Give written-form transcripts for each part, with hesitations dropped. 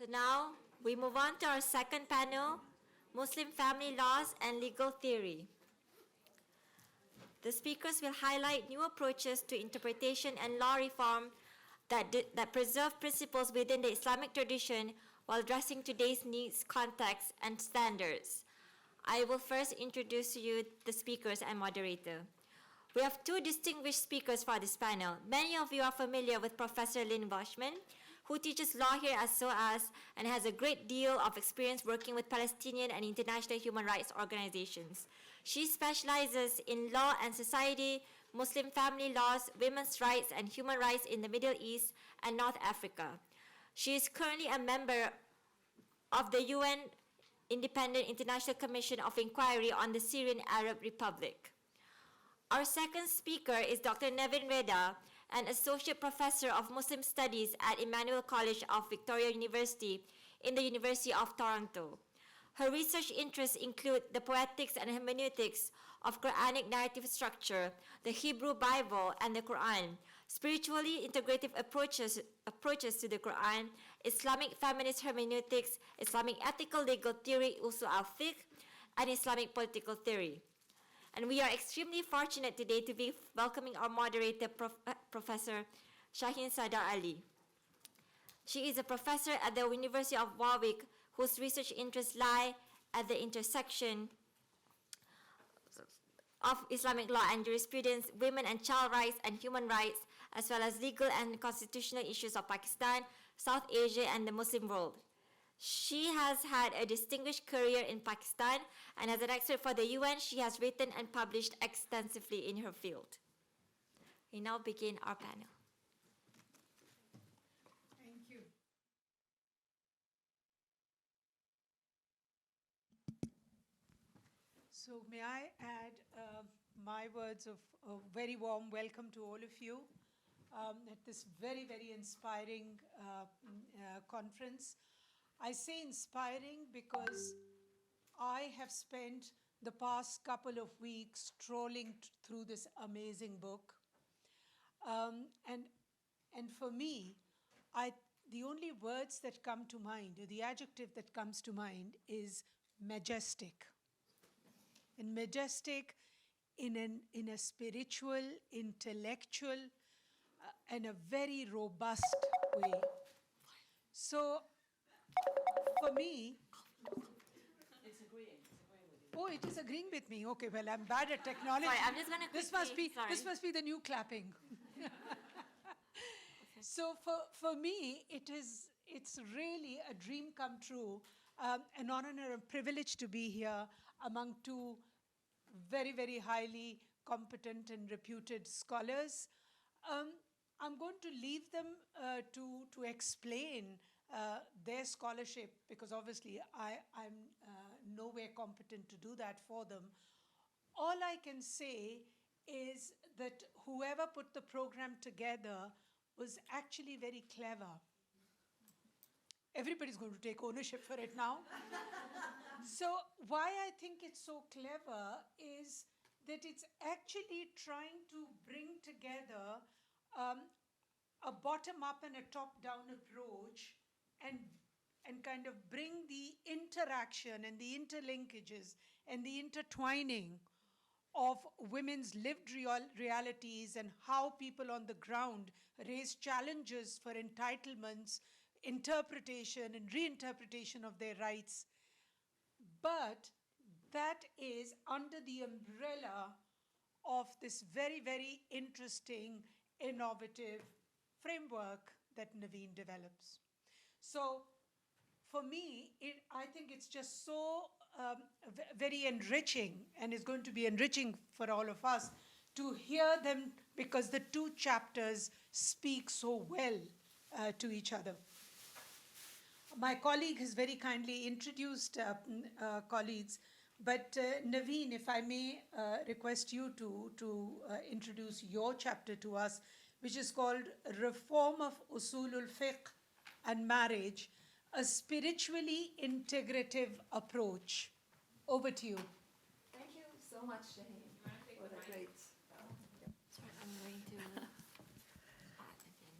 So now we move on to our second panel, Muslim family laws and legal theory. The speakers will highlight new approaches to interpretation and law reform that preserve principles within the Islamic tradition while addressing today's needs, context, and standards. I will first introduce to you the speakers and moderator. We have two distinguished speakers for this panel. Many of you are familiar with Professor Lynn Boschman, who teaches law here at SOAS and has a great deal of experience working with Palestinian and international human rights organizations. She specializes in law and society, Muslim family laws, women's rights, and human rights in the Middle East and North Africa. She is currently a member of the UN Independent International Commission of Inquiry on the Syrian Arab Republic. Our second speaker is Dr. Nevin Reda, an associate professor of Muslim studies at Emmanuel College of Victoria University in the University of Toronto. Her research interests include the poetics and hermeneutics of Qur'anic narrative structure, the Hebrew Bible and the Qur'an, spiritually integrative approaches to the Qur'an, Islamic feminist hermeneutics, Islamic ethical legal theory, Uṣūl al-Fiqh, and Islamic political theory. And we are extremely fortunate today to be welcoming our moderator, Professor Shaheen Sadar Ali. She is a professor at the University of Warwick, whose research interests lie at the intersection of Islamic law and jurisprudence, women and child rights and human rights, as well as legal and constitutional issues of Pakistan, South Asia, and the Muslim world. She has had a distinguished career in Pakistan, and as an expert for the UN, she has written and published extensively in her field. We now begin our panel. Thank you. So may I add my words of a very warm welcome to all of you at this very, very inspiring conference. I say inspiring because I have spent the past couple of weeks trolling through this amazing book. And for me, the only words that come to mind, or the adjective that comes to mind, is majestic. And majestic in a spiritual, intellectual, and a very robust way. So, for me, It's agreeing with you. oh, it is agreeing with me. Okay, well, I'm bad at technology. Sorry, I'm just going to This must be the new clapping. So for me, it's really a dream come true, an honor and a privilege to be here among two very, very highly competent and reputed scholars. I'm going to leave them to explain their scholarship, because obviously I'm nowhere competent to do that for them. All I can say is that whoever put the program together was actually very clever. Everybody's going to take ownership for it now. So why I think it's so clever is that it's actually trying to bring together a bottom-up and a top-down approach and kind of bring the interaction and the interlinkages and the intertwining of women's lived realities and how people on the ground raise challenges for entitlements, interpretation and reinterpretation of their rights. But that is under the umbrella of this very, very interesting, innovative framework that Naveen develops. So for me, I think it's just so very enriching, and is going to be enriching for all of us to hear them, because the two chapters speak so well to each other. My colleague has very kindly introduced colleagues, but Naveen, if I may request you to introduce your chapter to us, which is called Reform of Uṣūl al-Fiqh and Marriage, a spiritually integrative approach. Over to you. Thank you so much, Shaheen, for the great. Sorry, I'm going to add again.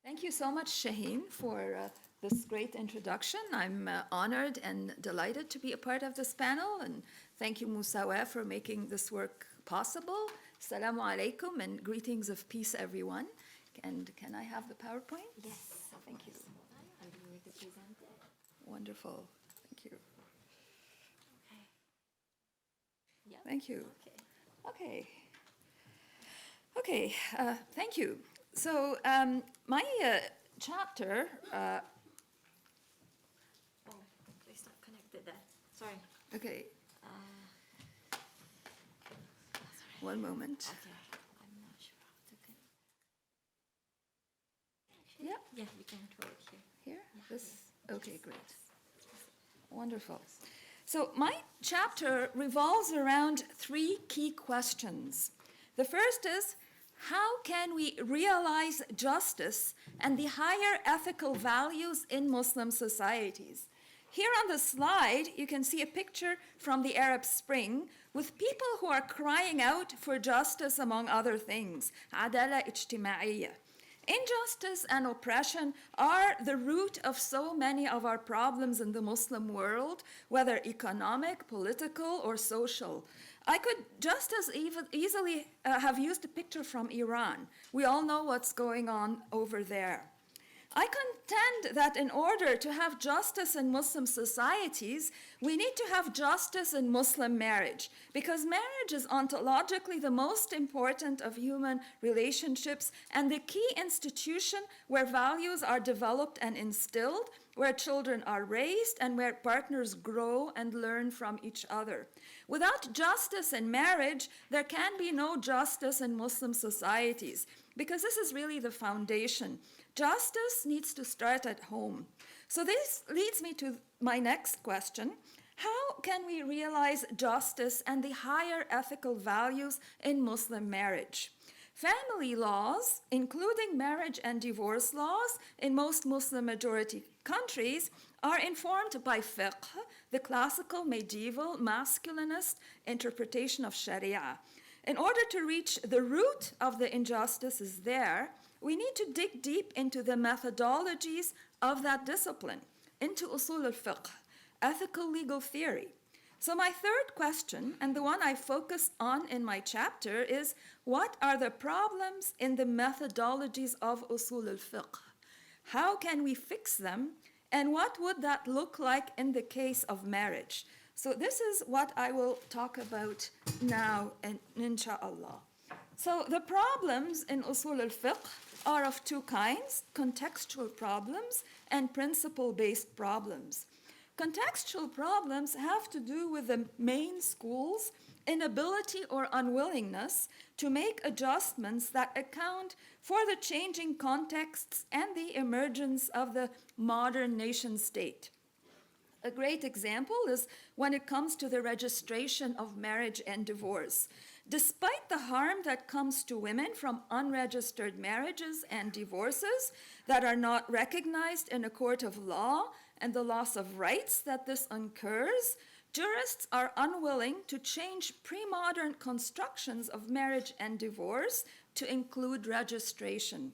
Thank you so much, Shaheen, for this great introduction. I'm honored and delighted to be a part of this panel, and thank you, Musawah, for making this work possible. Assalamu alaikum and greetings of peace, everyone. And can I have the PowerPoint? Yes. Thank you. Are you ready to present it? Wonderful. Thank you. Okay. Yep. Thank you. Okay. Okay. Thank you. So my chapter. Oh, it's not connected there. Sorry. Okay. Sorry. One moment. Okay. I'm not sure how to connect. Yeah. Yeah, we can control it here. Here? This? Okay, great. Wonderful. So my chapter revolves around three key questions. The first is, how can we realize justice and the higher ethical values in Muslim societies? Here on the slide, you can see a picture from the Arab Spring with people who are crying out for justice, among other things. عدالة اجتماعية. Injustice and oppression are the root of so many of our problems in the Muslim world, whether economic, political, or social. I could just as easily have used a picture from Iran. We all know what's going on over there. I contend that in order to have justice in Muslim societies, we need to have justice in Muslim marriage, because marriage is ontologically the most important of human relationships and the key institution where values are developed and instilled, where children are raised, and where partners grow and learn from each other. Without justice in marriage, there can be no justice in Muslim societies, because this is really the foundation. Justice needs to start at home. So this leads me to my next question. How can we realize justice and the higher ethical values in Muslim marriage? Family laws, including marriage and divorce laws in most Muslim majority countries, are informed by fiqh, the classical medieval masculinist interpretation of Sharia. In order to reach the root of the injustices there, we need to dig deep into the methodologies of that discipline, into Uṣūl al-Fiqh, ethical legal theory. So my third question, and the one I focus on in my chapter, is what are the problems in the methodologies of Uṣūl al-Fiqh? How can we fix them? And what would that look like in the case of marriage? So this is what I will talk about now, inshallah. So the problems in Uṣūl al-Fiqh are of two kinds: contextual problems and principle-based problems. Contextual problems have to do with the main school's inability or unwillingness to make adjustments that account for the changing contexts and the emergence of the modern nation state. A great example is when it comes to the registration of marriage and divorce. Despite the harm that comes to women from unregistered marriages and divorces that are not recognized in a court of law and the loss of rights that this incurs, jurists are unwilling to change pre-modern constructions of marriage and divorce to include registration.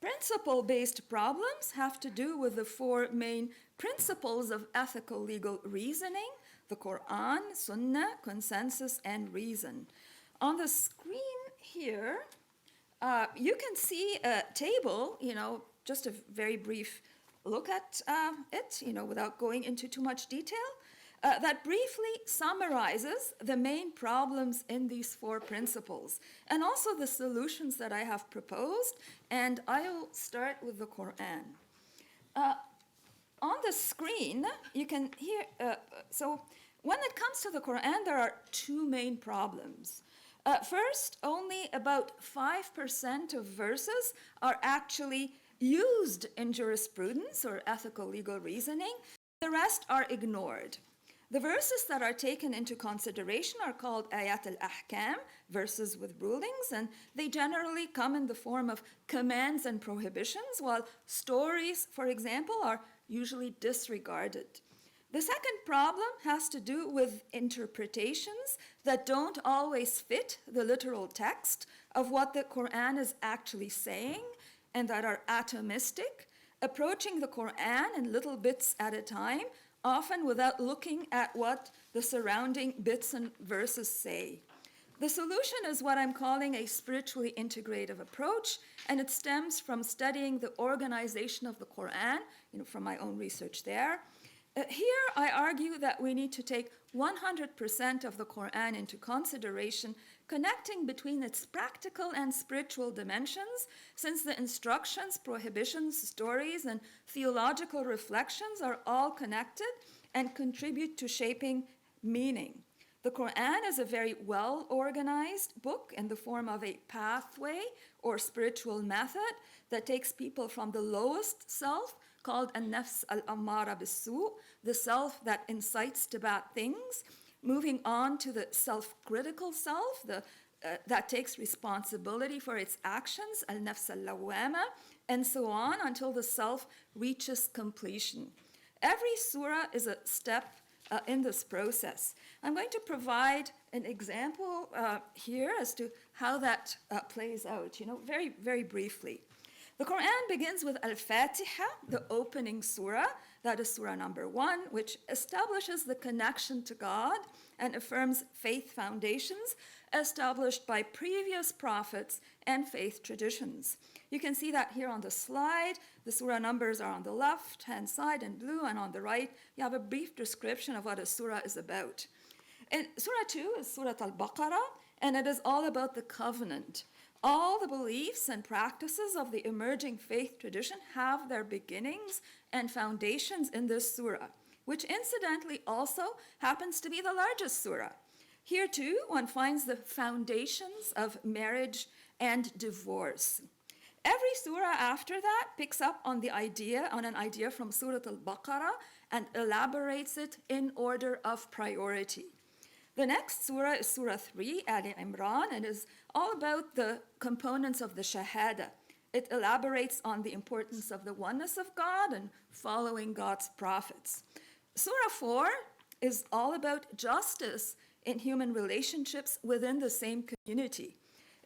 Principle-based problems have to do with the four main principles of ethical legal reasoning: the Qur'an, Sunna, consensus, and reason. On the screen here, you can see a table, just a very brief look at it, without going into too much detail, that briefly summarizes the main problems in these four principles and also the solutions that I have proposed, and I'll start with the Qur'an. On the screen, you can hear, so when it comes to the Qur'an, there are two main problems. First, only about 5% of verses are actually used in jurisprudence or ethical legal reasoning. The rest are ignored. The verses that are taken into consideration are called ayat al-ahkam, verses with rulings, and they generally come in the form of commands and prohibitions, while stories, for example, are usually disregarded. The second problem has to do with interpretations that don't always fit the literal text of what the Qur'an is actually saying and that are atomistic, approaching the Qur'an in little bits at a time, often without looking at what the surrounding bits and verses say. The solution is what I'm calling a spiritually integrative approach, and it stems from studying the organization of the Qur'an, from my own research there. Here, I argue that we need to take 100% of the Qur'an into consideration, connecting between its practical and spiritual dimensions, since the instructions, prohibitions, stories, and theological reflections are all connected and contribute to shaping meaning. The Qur'an is a very well-organized book in the form of a pathway or spiritual method that takes people from the lowest self, called an-nafs al-ammara bis-su', the self that incites to bad things, moving on to the self-critical self, that takes responsibility for its actions, al-nafs al-lawwama, and so on until the self reaches completion. Every surah is a step in this process. I'm going to provide an example here as to how that plays out, very, very briefly. The Quran begins with al-Fatiha, the opening surah, that is surah number 1, which establishes the connection to God and affirms faith foundations established by previous prophets and faith traditions. You can see that here on the slide. The surah numbers are on the left-hand side in blue, and on the right, you have a brief description of what a surah is about. And surah 2 is Surah al-Baqarah, and it is all about the covenant. All the beliefs and practices of the emerging faith tradition have their beginnings and foundations in this surah, which incidentally also happens to be the largest surah. Here too, one finds the foundations of marriage and divorce. Every surah after that picks up on an idea from Surah al-Baqarah and elaborates it in order of priority. The next surah is Surah 3, Al-Imran, and is all about the components of the Shahada. It elaborates on the importance of the oneness of God and following God's prophets. Surah 4 is all about justice in human relationships within the same community.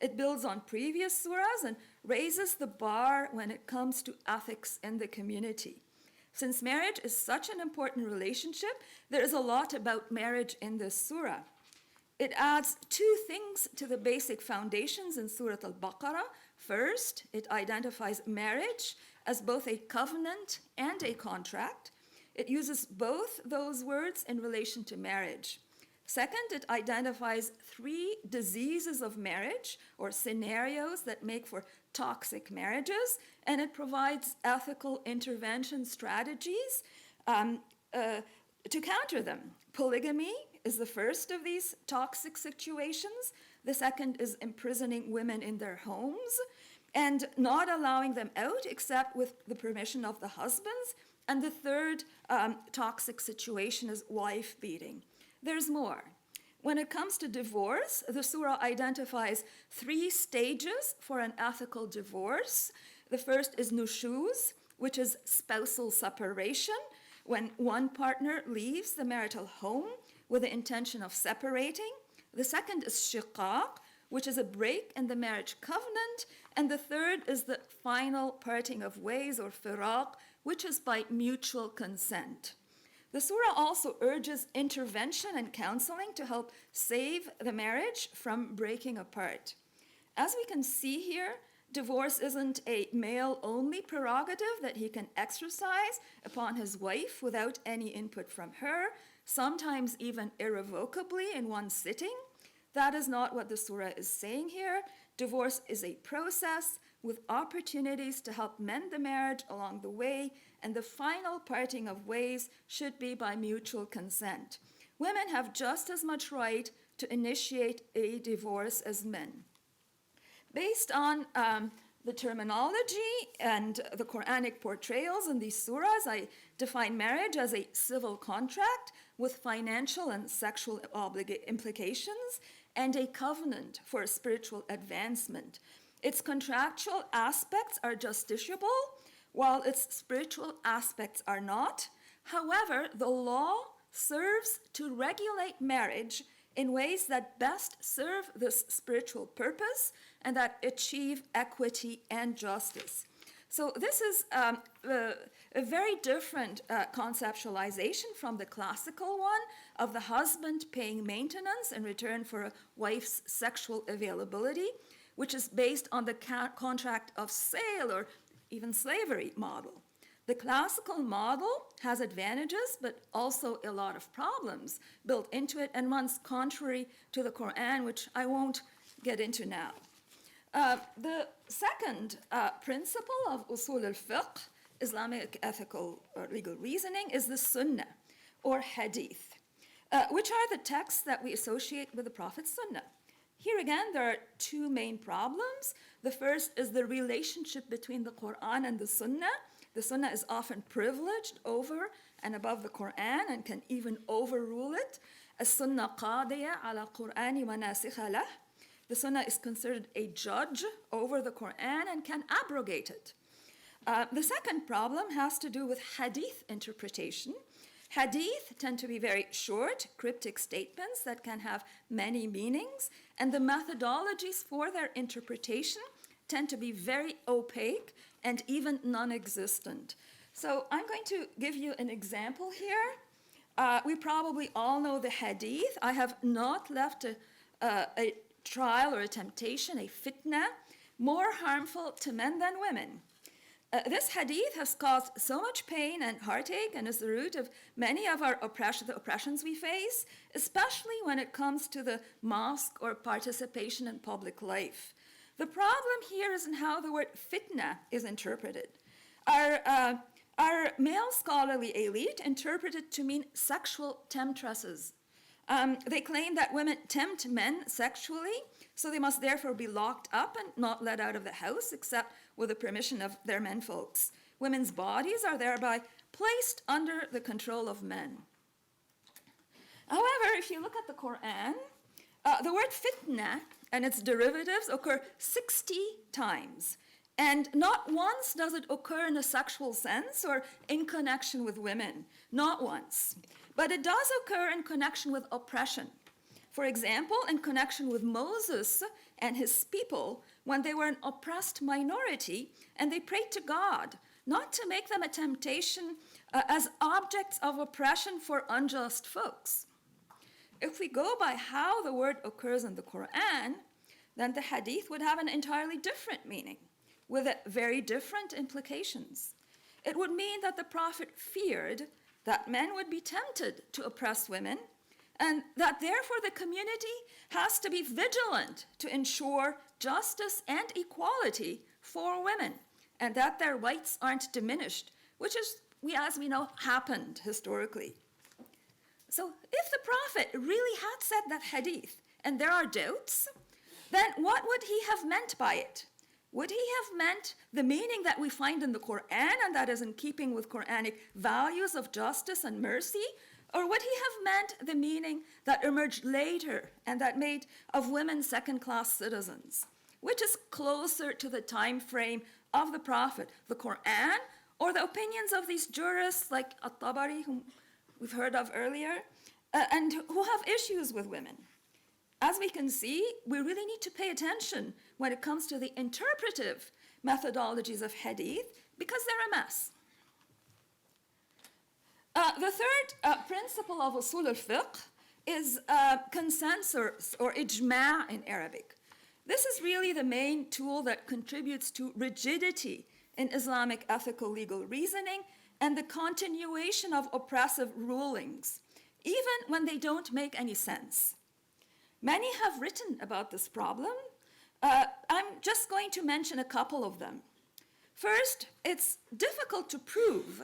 It builds on previous surahs and raises the bar when it comes to ethics in the community. Since marriage is such an important relationship, there is a lot about marriage in this surah. It adds 2 things to the basic foundations in Surah al-Baqarah. First, it identifies marriage as both a covenant and a contract. It uses both those words in relation to marriage. Second, it identifies 3 diseases of marriage or scenarios that make for toxic marriages, and it provides ethical intervention strategies to counter them. Polygamy is the first of these toxic situations. The second is imprisoning women in their homes and not allowing them out except with the permission of the husbands. And the third toxic situation is wife beating. There's more. When it comes to divorce, the surah identifies 3 stages for an ethical divorce. The first is nushuz, which is spousal separation, when one partner leaves the marital home with the intention of separating. The second is shiqaq, which is a break in the marriage covenant. And the third is the final parting of ways, or firaq, which is by mutual consent. The surah also urges intervention and counseling to help save the marriage from breaking apart. As we can see here, divorce isn't a male-only prerogative that he can exercise upon his wife without any input from her, sometimes even irrevocably in one sitting. That is not what the surah is saying here. Divorce is a process with opportunities to help mend the marriage along the way, and the final parting of ways should be by mutual consent. Women have just as much right to initiate a divorce as men. Based on the terminology and the Qur'anic portrayals in these surahs, I define marriage as a civil contract with financial and sexual implications, and a covenant for spiritual advancement. Its contractual aspects are justiciable, while its spiritual aspects are not. However, the law serves to regulate marriage in ways that best serve this spiritual purpose and that achieve equity and justice. So this is a very different conceptualization from the classical one of the husband paying maintenance in return for a wife's sexual availability, which is based on the contract of sale or even slavery model. The classical model has advantages, but also a lot of problems built into it, and runs contrary to the Qur'an, which I won't get into now. The second principle of Uṣūl al-Fiqh, Islamic ethical or legal reasoning, is the Sunna, or Hadith, which are the texts that we associate with the Prophet's Sunnah. Here again, there are two main problems. The first is the relationship between the Qur'an and the Sunnah. The Sunnah is often privileged over and above the Qur'an and can even overrule it. As-Sunnah qadiya ala Qur'ani wa nasikha lah. The Sunnah is considered a judge over the Qur'an and can abrogate it. The second problem has to do with hadith interpretation. Hadith tend to be very short, cryptic statements that can have many meanings, and the methodologies for their interpretation tend to be very opaque and even non-existent. So I'm going to give you an example here. We probably all know the hadith. I have not left a trial or a temptation, a fitna, more harmful to men than women. This hadith has caused so much pain and heartache and is the root of many of our the oppressions we face, especially when it comes to the mosque or participation in public life. The problem here is in how the word fitna is interpreted. Our male scholarly elite interpret it to mean sexual temptresses. They claim that women tempt men sexually, so they must therefore be locked up and not let out of the house except with the permission of their menfolks. Women's bodies are thereby placed under the control of men. However, if you look at the Qur'an, the word fitna and its derivatives occur 60 times. And not once does it occur in a sexual sense or in connection with women. Not once. But it does occur in connection with oppression. For example, in connection with Moses and his people when they were an oppressed minority and they prayed to God not to make them a temptation as objects of oppression for unjust folks. If we go by how the word occurs in the Qur'an, then the hadith would have an entirely different meaning with very different implications. It would mean that the Prophet feared that men would be tempted to oppress women, and that therefore the community has to be vigilant to ensure justice and equality for women, and that their rights aren't diminished, which is, as we know, happened historically. So if the Prophet really had said that hadith, and there are doubts, then what would he have meant by it? Would he have meant the meaning that we find in the Qur'an and that is in keeping with Qur'anic values of justice and mercy? Or would he have meant the meaning that emerged later and that made of women second-class citizens, which is closer to the time frame of the Prophet, the Qur'an, or the opinions of these jurists like At-Tabari, whom we've heard of earlier, and who have issues with women? As we can see, we really need to pay attention when it comes to the interpretive methodologies of hadith because they're a mess. The third principle of Uṣūl al-Fiqh is consensus or ijma' in Arabic. This is really the main tool that contributes to rigidity in Islamic ethical legal reasoning and the continuation of oppressive rulings, even when they don't make any sense. Many have written about this problem. I'm just going to mention a couple of them. First, it's difficult to prove.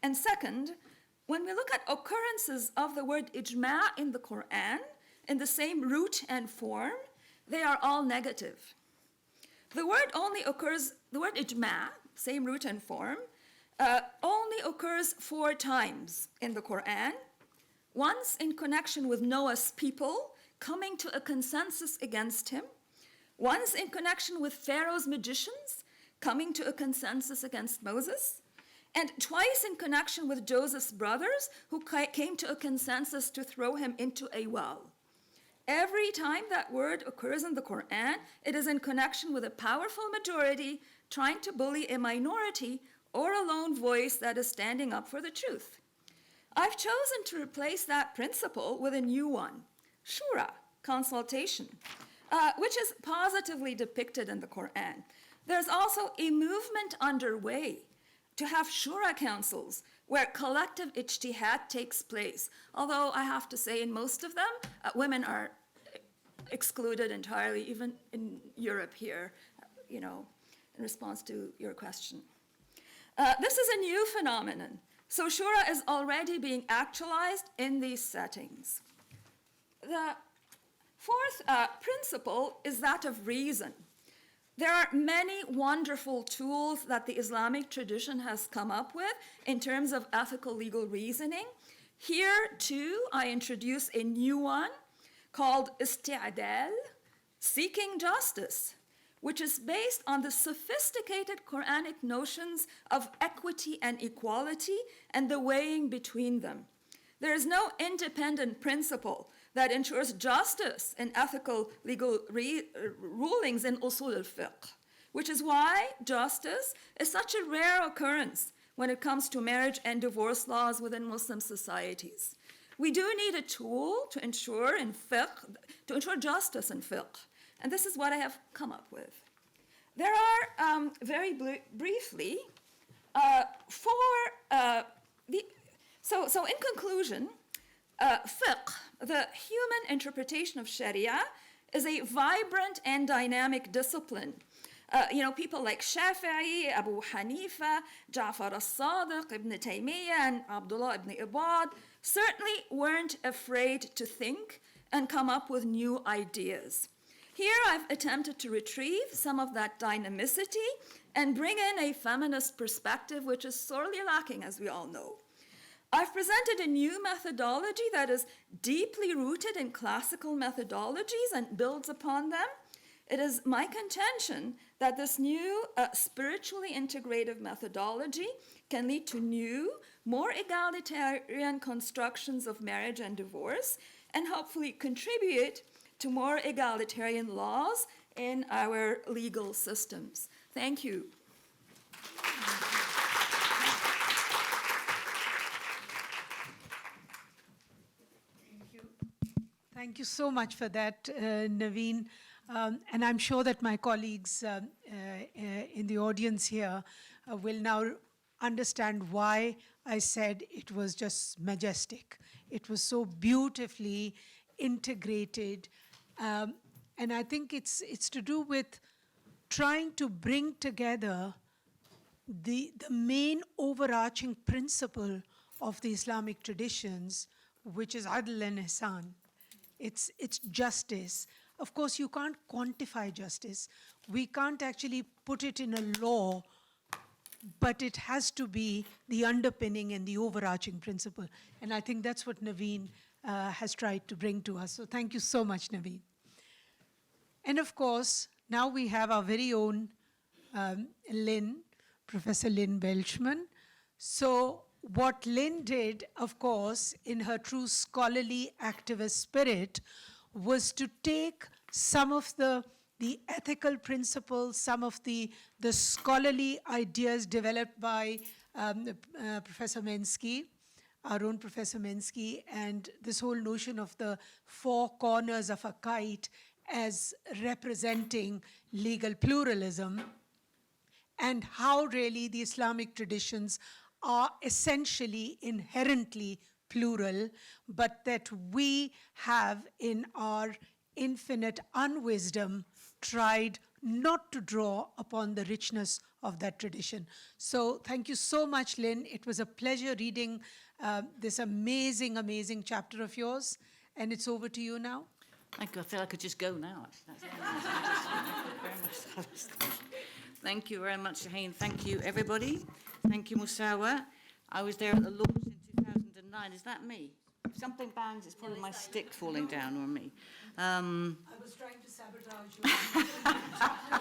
And second, when we look at occurrences of the word ijma' in the Qur'an, in the same root and form, they are all negative. The word ijma', same root and form, only occurs 4 times in the Qur'an. Once in connection with Noah's people coming to a consensus against him. Once in connection with Pharaoh's magicians coming to a consensus against Moses. And twice in connection with Joseph's brothers who came to a consensus to throw him into a well. Every time that word occurs in the Quran, it is in connection with a powerful majority trying to bully a minority or a lone voice that is standing up for the truth. I've chosen to replace that principle with a new one, shura, consultation, which is positively depicted in the Quran. There's also a movement underway to have shura councils where collective ijtihad takes place. Although I have to say in most of them, women are excluded entirely, even in Europe here, in response to your question. This is a new phenomenon. So shura is already being actualized in these settings. The fourth principle is that of reason. There are many wonderful tools that the Islamic tradition has come up with in terms of ethical legal reasoning. Here, too, I introduce a new one called isti'adal, seeking justice, which is based on the sophisticated Qur'anic notions of equity and equality and the weighing between them. There is no independent principle that ensures justice in ethical legal rulings in Uṣūl al-Fiqh, which is why justice is such a rare occurrence when it comes to marriage and divorce laws within Muslim societies. We do need a tool to ensure justice in fiqh, and this is what I have come up with. There are, very briefly, So in conclusion, fiqh, the human interpretation of Sharia, is a vibrant and dynamic discipline. People like Shafi'i, Abu Hanifa, Ja'far al-Sadiq, Ibn Taymiyyah, and Abdullah ibn Ibad certainly weren't afraid to think and come up with new ideas. Here I've attempted to retrieve some of that dynamicity and bring in a feminist perspective, which is sorely lacking, as we all know. I've presented a new methodology that is deeply rooted in classical methodologies and builds upon them. It is my contention that this new spiritually integrative methodology can lead to new, more egalitarian constructions of marriage and divorce, and hopefully contribute to more egalitarian laws in our legal systems. Thank you. Thank you so much for that, Naveen. And I'm sure that my colleagues in the audience here will now understand why I said it was just majestic. It was so beautifully integrated. And I think it's to do with trying to bring together the main overarching principle of the Islamic traditions, which is adl and ihsan. It's justice. Of course, you can't quantify justice. We can't actually put it in a law, but it has to be the underpinning and the overarching principle. And I think that's what Naveen has tried to bring to us. So thank you so much, Naveen. And of course, now we have our very own Lynn, Professor Lynn Welchman. So what Lynn did, of course, in her true scholarly activist spirit, was to take some of the ethical principles, some of the scholarly ideas developed by Professor Minsky, our own Professor Minsky, and this whole notion of the four corners of a kite as representing legal pluralism, and how really the Islamic traditions are essentially inherently plural, but that we have in our infinite unwisdom tried not to draw upon the richness of that tradition. So thank you so much, Lynn. It was a pleasure reading this amazing, amazing chapter of yours. And it's over to you now. Thank you. I feel I could just go now. Thank you very much, Shaheen. Thank you, everybody. Thank you, Musawah. I was there at the launch in 2009. Is that me? If something bangs, it's probably my stick falling down or me. I was trying to sabotage you.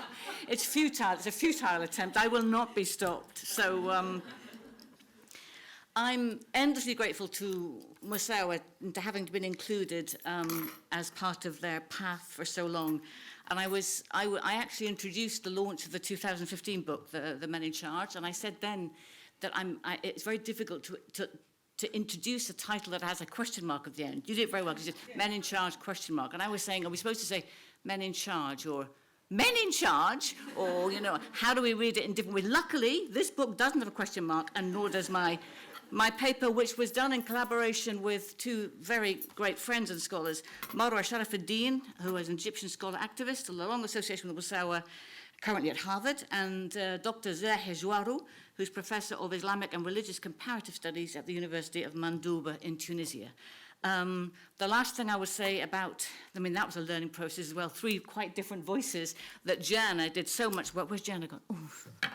It's futile. It's a futile attempt. I will not be stopped. So I'm endlessly grateful to Musawah to having been included as part of their path for so long. And I actually introduced the launch of the 2015 book, The Men in Charge, and I said then that it's very difficult to introduce a title that has a question mark at the end. You did it very well, because you said Men in Charge, question mark. And I was saying, are we supposed to say Men in Charge, or Men in Charge, or, you know, how do we read it in different ways? Luckily, this book doesn't have a question mark, and nor does my paper, which was done in collaboration with two very great friends and scholars, Marwa Sharafuddin, who is an Egyptian scholar activist, a long association with Musawah, currently at Harvard, and Dr. Zahia Jouarou, who's professor of Islamic and Religious Comparative Studies at the University of Mandouba in Tunisia. The last thing I would say about, I mean, that was a learning process as well, three quite different voices that Jana did so much work. Where's Jana gone? Ooh.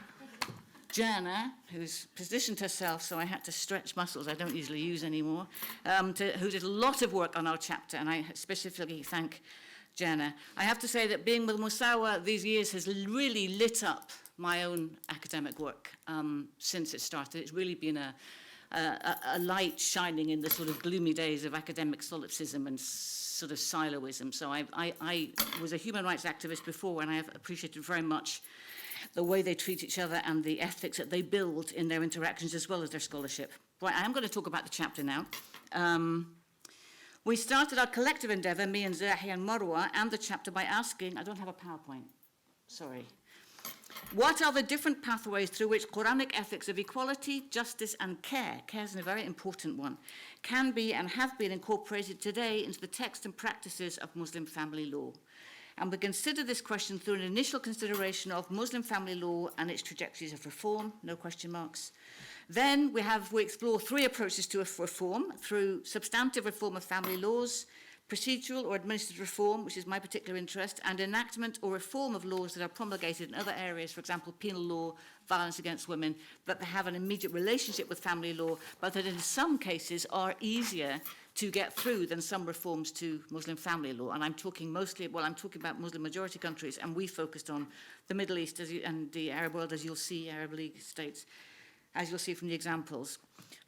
Jana, who's positioned herself, so I had to stretch muscles I don't usually use anymore, who did a lot of work on our chapter, and I specifically thank Jana. I have to say that being with Musawah these years has really lit up my own academic work since it started. It's really been a light shining in the sort of gloomy days of academic solipsism and sort of siloism. So I was a human rights activist before, and I have appreciated very much the way they treat each other and the ethics that they build in their interactions as well as their scholarship. Right, I am going to talk about the chapter now. We started our collective endeavour, me and Zahia and Marwa, and the chapter by asking, I don't have a PowerPoint, sorry. What are the different pathways through which Qur'anic ethics of equality, justice and care is a very important one, can be and have been incorporated today into the text and practices of Muslim family law? And we consider this question through an initial consideration of Muslim family law and its trajectories of reform, no question marks. Then we explore three approaches to reform, through substantive reform of family laws, procedural or administrative reform, which is my particular interest, and enactment or reform of laws that are promulgated in other areas, for example, penal law, violence against women, that have an immediate relationship with family law, but that in some cases are easier to get through than some reforms to Muslim family law. And I'm talking about Muslim majority countries, and we focused on the Middle East and the Arab world, as you'll see, Arab League states, as you'll see from the examples.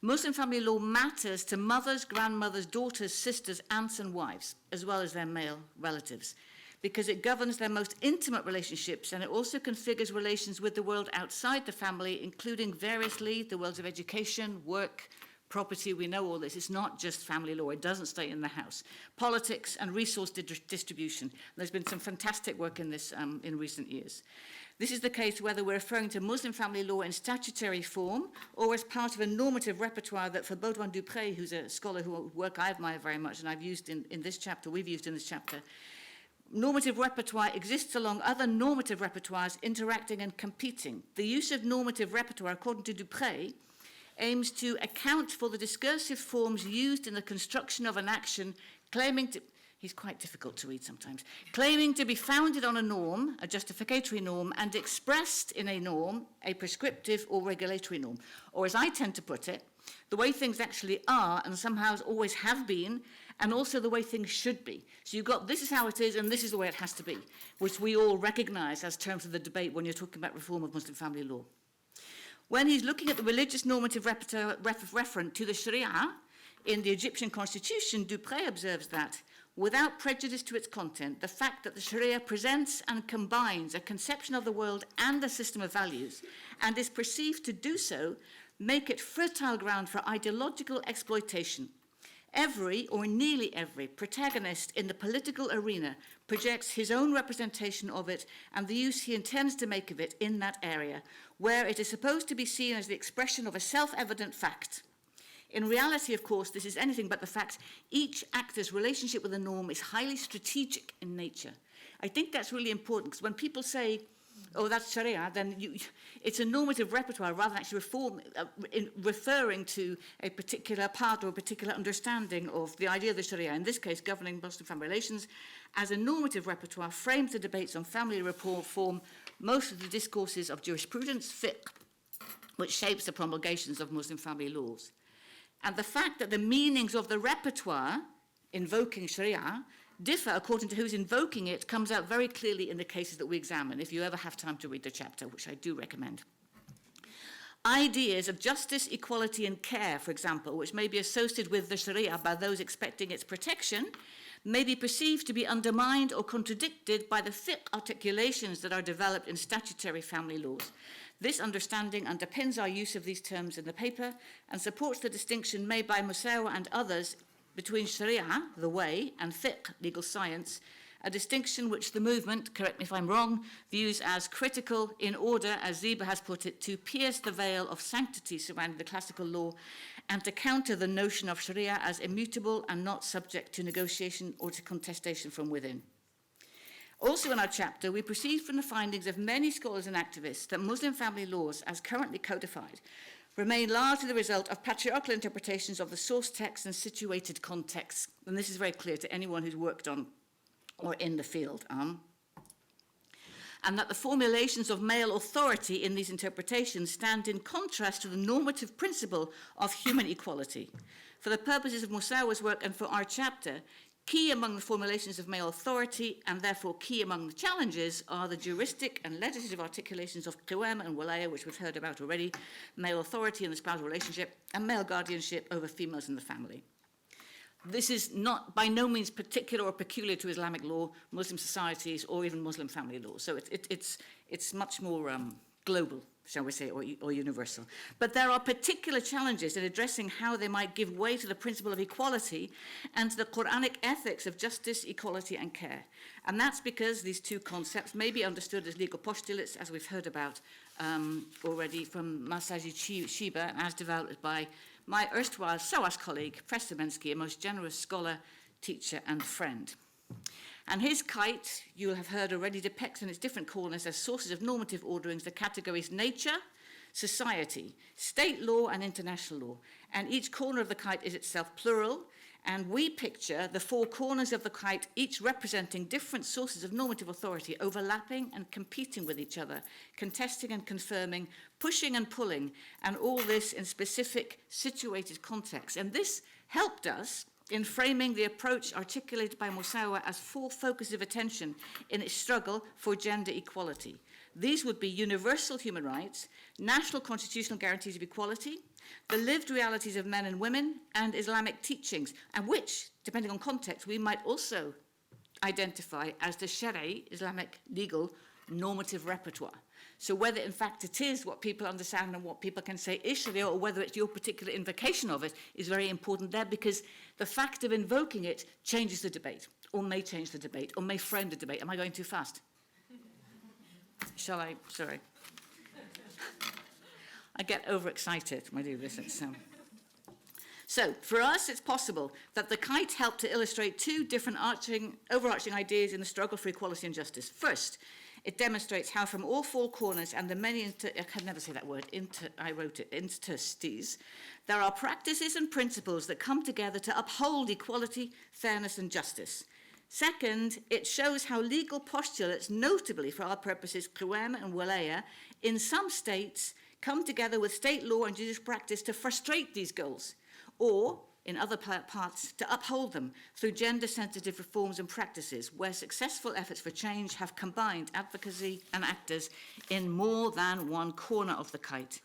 Muslim family law matters to mothers, grandmothers, daughters, sisters, aunts and wives, as well as their male relatives, because it governs their most intimate relationships, and it also configures relations with the world outside the family, including variously the worlds of education, work, property. We know all this. It's not just family law. It doesn't stay in the house. Politics and resource distribution. There's been some fantastic work in this in recent years. This is the case whether we're referring to Muslim family law in statutory form or as part of a normative repertoire that, for Baudouin Dupré, who's a scholar whose work I admire very much and I've used in this chapter, we've used in this chapter, normative repertoire exists along other normative repertoires interacting and competing. The use of normative repertoire, according to Dupré, aims to account for the discursive forms used in the construction of an action claiming to, he's quite difficult to read sometimes, claiming to be founded on a norm, a justificatory norm, and expressed in a norm, a prescriptive or regulatory norm. Or as I tend to put it, the way things actually are and somehow always have been, and also the way things should be. So you've got this is how it is and this is the way it has to be, which we all recognize as terms of the debate when you're talking about reform of Muslim family law. When he's looking at the religious normative repertoire referent to the Sharia in the Egyptian constitution, Dupré observes that, without prejudice to its content, the fact that the Sharia presents and combines a conception of the world and a system of values, and is perceived to do so, make it fertile ground for ideological exploitation. Every, or nearly every, protagonist in the political arena projects his own representation of it and the use he intends to make of it in that area, where it is supposed to be seen as the expression of a self-evident fact. In reality, of course, this is anything but the fact each actor's relationship with the norm is highly strategic in nature. I think that's really important, because when people say, oh, that's Sharia, then it's a normative repertoire rather than actually referring to a particular part or a particular understanding of the idea of the Sharia, in this case governing Muslim family relations, as a normative repertoire frames the debates on family reform, most of the discourses of jurisprudence, fiqh, which shapes the promulgations of Muslim family laws. And the fact that the meanings of the repertoire invoking Sharia differ according to who's invoking it comes out very clearly in the cases that we examine, if you ever have time to read the chapter, which I do recommend. Ideas of justice, equality, and care, for example, which may be associated with the Sharia by those expecting its protection, may be perceived to be undermined or contradicted by the fiqh articulations that are developed in statutory family laws. This understanding underpins our use of these terms in the paper and supports the distinction made by Musawah and others between Sharia, the way, and fiqh, legal science, a distinction which the movement, correct me if I'm wrong, views as critical in order, as Ziba has put it, to pierce the veil of sanctity surrounding the classical law and to counter the notion of Sharia as immutable and not subject to negotiation or to contestation from within. Also in our chapter, we proceed from the findings of many scholars and activists that Muslim family laws, as currently codified, remain largely the result of patriarchal interpretations of the source text and situated contexts. And this is very clear to anyone who's worked on or in the field. And that the formulations of male authority in these interpretations stand in contrast to the normative principle of human equality. For the purposes of Musawah's work and for our chapter, key among the formulations of male authority, and therefore key among the challenges, are the juristic and legislative articulations of Qur'an and Walaya, which we've heard about already, male authority in the spousal relationship, and male guardianship over females in the family. This is not by no means particular or peculiar to Islamic law, Muslim societies, or even Muslim family law. So it's much more global, shall we say, or universal. But there are particular challenges in addressing how they might give way to the principle of equality and to the Qur'anic ethics of justice, equality, and care. And that's because these two concepts may be understood as legal postulates, as we've heard about already from Masaji Shiba, as developed by my erstwhile SOAS colleague, Preston Mensky, a most generous scholar, teacher, and friend. And his kite, you'll have heard already, depicts in its different corners as sources of normative orderings the categories nature, society, state law, and international law. And each corner of the kite is itself plural, and we picture the four corners of the kite, each representing different sources of normative authority, overlapping and competing with each other, contesting and confirming, pushing and pulling, and all this in specific situated contexts. And this helped us in framing the approach articulated by Musawah as four focuses of attention in its struggle for gender equality. These would be universal human rights, national constitutional guarantees of equality, the lived realities of men and women, and Islamic teachings, and which, depending on context, we might also identify as the Shari'i, Islamic legal normative repertoire. So whether in fact it is what people understand and what people can say is Sharia, or whether it's your particular invocation of it, is very important there, because the fact of invoking it changes the debate, or may change the debate, or may frame the debate. Am I going too fast? Shall I? Sorry. I get overexcited, my dear listeners. So, for us, it's possible that the kite helped to illustrate two different overarching ideas in the struggle for equality and justice. First, it demonstrates how from all four corners and the many, I can never say that word, interstices, there are practices and principles that come together to uphold equality, fairness, and justice. Second, it shows how legal postulates, notably for our purposes, Qur'an and Walaya, in some states come together with state law and judicial practice to frustrate these goals, or, in other parts, to uphold them through gender-sensitive reforms and practices where successful efforts for change have combined advocacy and actors in more than one corner of the kite.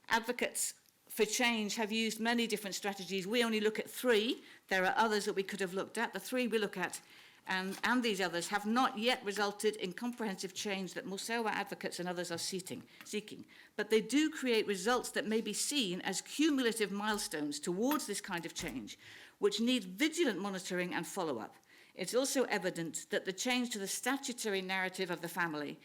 Advocates for change have used many different strategies. We only look at three. There are others that we could have looked at. The three we look at and these others have not yet resulted in comprehensive change that Musawah advocates and others are seeking. But they do create results that may be seen as cumulative milestones towards this kind of change, which need vigilant monitoring and follow-up. It's also evident that the change to the statutory narrative of the family,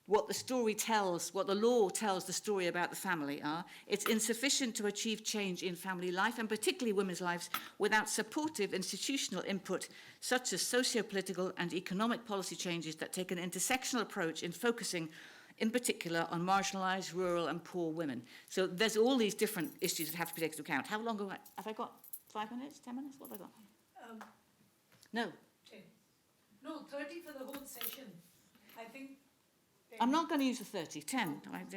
what the story tells, what the law tells the story about the family it's insufficient to achieve change in family life, and particularly women's lives, without supportive institutional input, such as socio-political and economic policy changes that take an intersectional approach in focusing, in particular, on marginalized, rural, and poor women. So there's all these different issues that have to be taken into account. How long have I got? 5 minutes? 10 minutes? What have I got? No. 10. No, 30 for the whole session. I think. I'm not going to use the 30, 10. I'm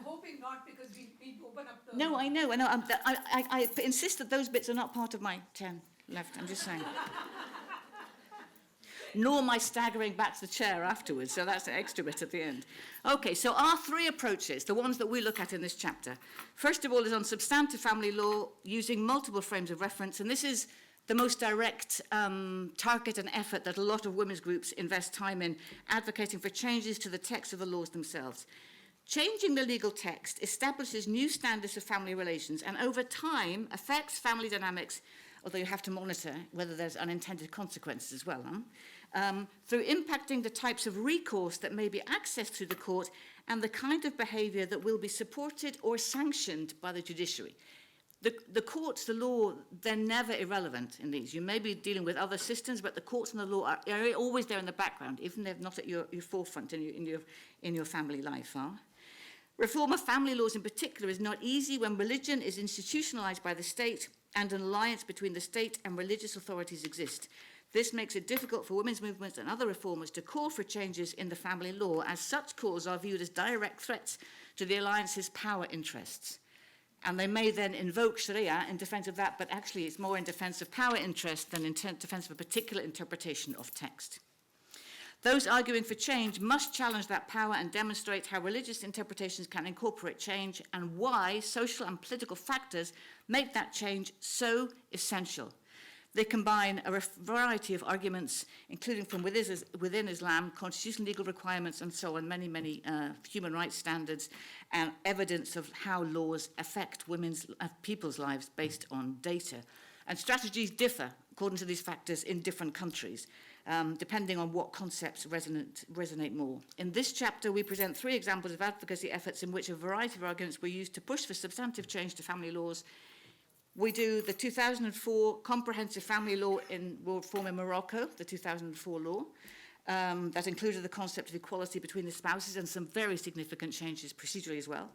hoping not, because we open up the... No, I know. I insist that those bits are not part of my 10 left. I'm just saying. nor my staggering back to the chair afterwards, so that's an extra bit at the end. Okay, so our three approaches, the ones that we look at in this chapter. First of all is on substantive family law, using multiple frames of reference, and this is the most direct target and effort that a lot of women's groups invest time in, advocating for changes to the text of the laws themselves. Changing the legal text establishes new standards of family relations and over time affects family dynamics, although you have to monitor whether there's unintended consequences as well, through impacting the types of recourse that may be accessed through the court and the kind of behaviour that will be supported or sanctioned by the judiciary. The courts, the law, they're never irrelevant in these. You may be dealing with other systems, but the courts and the law are always there in the background, even if they're not at your forefront in your family life. Reform of family laws in particular is not easy when religion is institutionalized by the state and an alliance between the state and religious authorities exist. This makes it difficult for women's movements and other reformers to call for changes in the family law, as such calls are viewed as direct threats to the alliance's power interests. And they may then invoke Sharia in defense of that, but actually it's more in defense of power interest than in defense of a particular interpretation of text. Those arguing for change must challenge that power and demonstrate how religious interpretations can incorporate change and why social and political factors make that change so essential. They combine a variety of arguments, including from within Islam, constitutional legal requirements and so on, many human rights standards, and evidence of how laws affect people's lives based on data. And strategies differ, according to these factors, in different countries, depending on what concepts resonate more. In this chapter, we present 3 examples of advocacy efforts in which a variety of arguments were used to push for substantive change to family laws. We do the 2004 Comprehensive Family Law Reform in Morocco, the 2004 law, that included the concept of equality between the spouses and some very significant changes procedurally as well.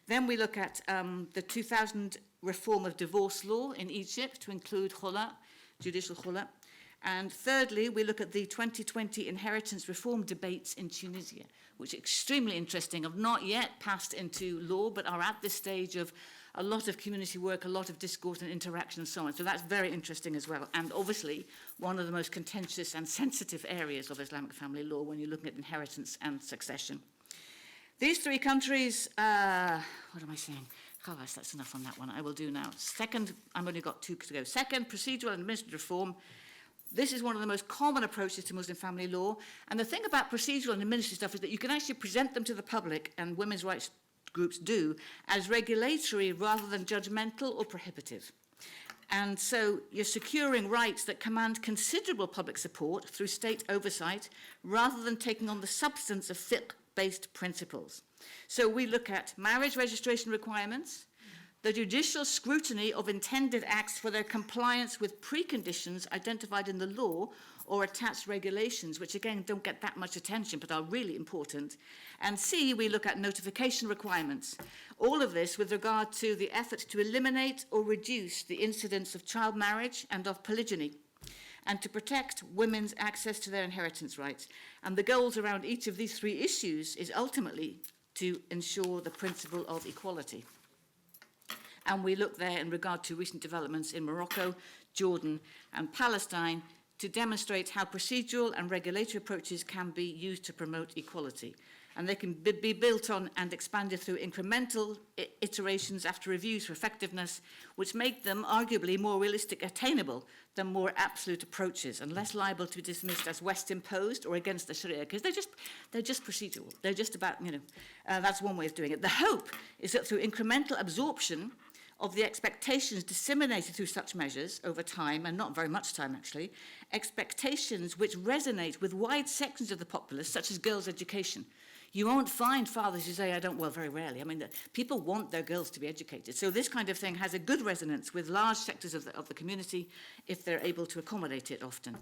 Then we look at the 2000 reform of divorce law in Egypt to include khula, judicial khula. And thirdly, we look at the 2020 inheritance reform debates in Tunisia, which are extremely interesting, have not yet passed into law, but are at this stage of a lot of community work, a lot of discourse and interaction and so on. So that's very interesting as well. And obviously, one of the most contentious and sensitive areas of Islamic family law when you're looking at inheritance and succession. These 3 countries, what am I saying? Khalas, that's enough on that one. I will do now. Second, I've only got 2 to go. Second, procedural and administrative reform. This is one of the most common approaches to Muslim family law. And the thing about procedural and administrative stuff is that you can actually present them to the public, and women's rights groups do, as regulatory rather than judgmental or prohibitive. And so you're securing rights that command considerable public support through state oversight rather than taking on the substance of fiqh-based principles. So we look at marriage registration requirements, the judicial scrutiny of intended acts for their compliance with preconditions identified in the law or attached regulations, which again don't get that much attention but are really important. And C, we look at notification requirements. All of this with regard to the effort to eliminate or reduce the incidence of child marriage and of polygyny, and to protect women's access to their inheritance rights. And the goals around each of these 3 issues is ultimately to ensure the principle of equality. And we look there in regard to recent developments in Morocco, Jordan, and Palestine to demonstrate how procedural and regulatory approaches can be used to promote equality. And they can be built on and expanded through incremental iterations after reviews for effectiveness, which make them arguably more realistic, attainable than more absolute approaches and less liable to be dismissed as West-imposed or against the Sharia, because they're just procedural. They're just about, that's one way of doing it. The hope is that through incremental absorption of the expectations disseminated through such measures over time, and not very much time actually, expectations which resonate with wide sections of the populace, such as girls' education. You won't find fathers who say, very rarely. I mean, people want their girls to be educated. So this kind of thing has a good resonance with large sectors of the community if they're able to accommodate it often.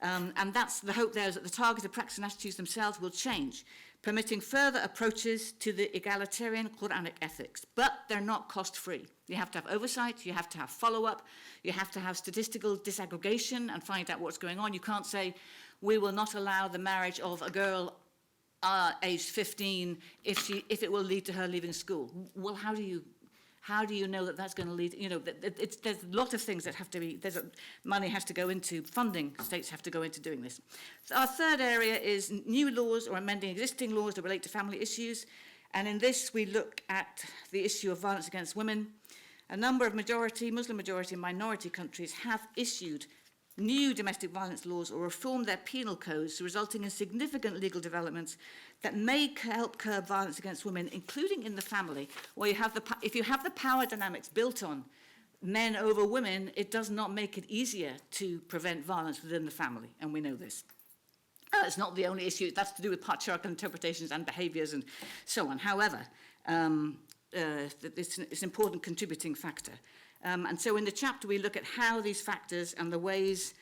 And that's the hope there, is that the targeted practice and attitudes themselves will change, permitting further approaches to the egalitarian Qur'anic ethics. But they're not cost-free. You have to have oversight, you have to have follow-up, you have to have statistical disaggregation and find out what's going on. You can't say, we will not allow the marriage of a girl aged 15 if it will lead to her leaving school. Well, how do how do you know that that's going to lead, there's a lot of things that have to be, money has to go into funding, states have to go into doing this. So our third area is new laws or amending existing laws that relate to family issues. And in this, we look at the issue of violence against women. A number of Muslim majority and minority countries have issued new domestic violence laws or reformed their penal codes, resulting in significant legal developments that may help curb violence against women, including in the family, where if you have the power dynamics built on men over women, it does not make it easier to prevent violence within the family, and we know this. It's not the only issue. That's to do with patriarchal interpretations and behaviours and so on. However, it's an important contributing factor. And so in the chapter, we look at how these factors and the ways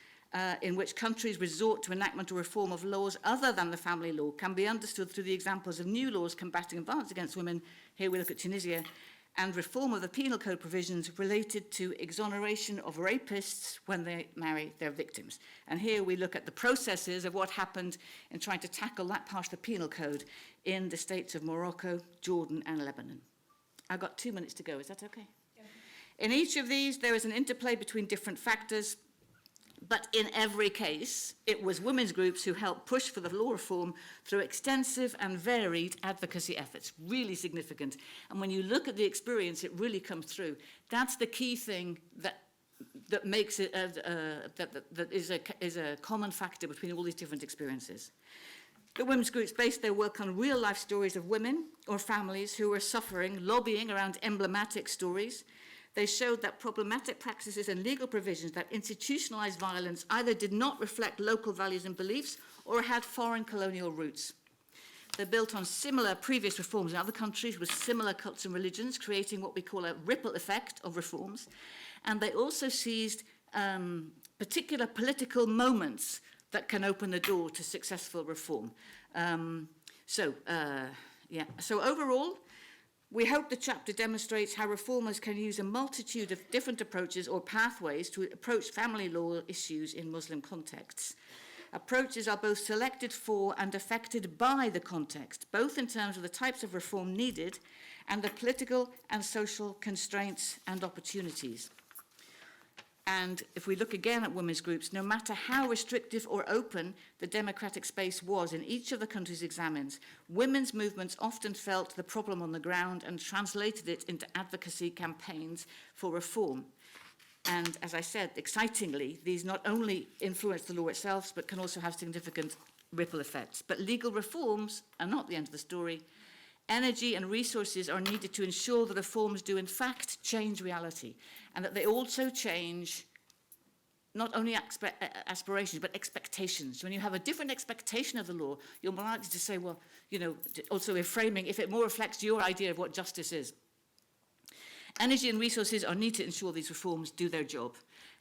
in which countries resort to enactment or reform of laws other than the family law can be understood through the examples of new laws combating violence against women. Here we look at Tunisia, and reform of the penal code provisions related to exoneration of rapists when they marry their victims. And here we look at the processes of what happened in trying to tackle that part of the penal code in the states of Morocco, Jordan, and Lebanon. I've got 2 minutes to go. Is that okay? In each of these, there is an interplay between different factors, but in every case, it was women's groups who helped push for the law reform through extensive and varied advocacy efforts, really significant. And when you look at the experience, it really comes through. That's the key thing that makes it, that is a common factor between all these different experiences. The women's groups based their work on real-life stories of women or families who were suffering, lobbying around emblematic stories. They showed that problematic practices and legal provisions that institutionalized violence either did not reflect local values and beliefs or had foreign colonial roots. They're built on similar previous reforms in other countries with similar cults and religions, creating what we call a ripple effect of reforms. And they also seized particular political moments that can open the door to successful reform. So overall, we hope the chapter demonstrates how reformers can use a multitude of different approaches or pathways to approach family law issues in Muslim contexts. Approaches are both selected for and affected by the context, both in terms of the types of reform needed and the political and social constraints and opportunities. And if we look again at women's groups, no matter how restrictive or open the democratic space was in each of the countries examined, women's movements often felt the problem on the ground and translated it into advocacy campaigns for reform. And as I said, excitingly, these not only influence the law itself, but can also have significant ripple effects. But legal reforms are not the end of the story. Energy and resources are needed to ensure that reforms do in fact change reality, and that they also change not only aspirations, but expectations. When you have a different expectation of the law, you're more likely to say, well, also in framing, if it more reflects your idea of what justice is. Energy and resources are needed to ensure these reforms do their job.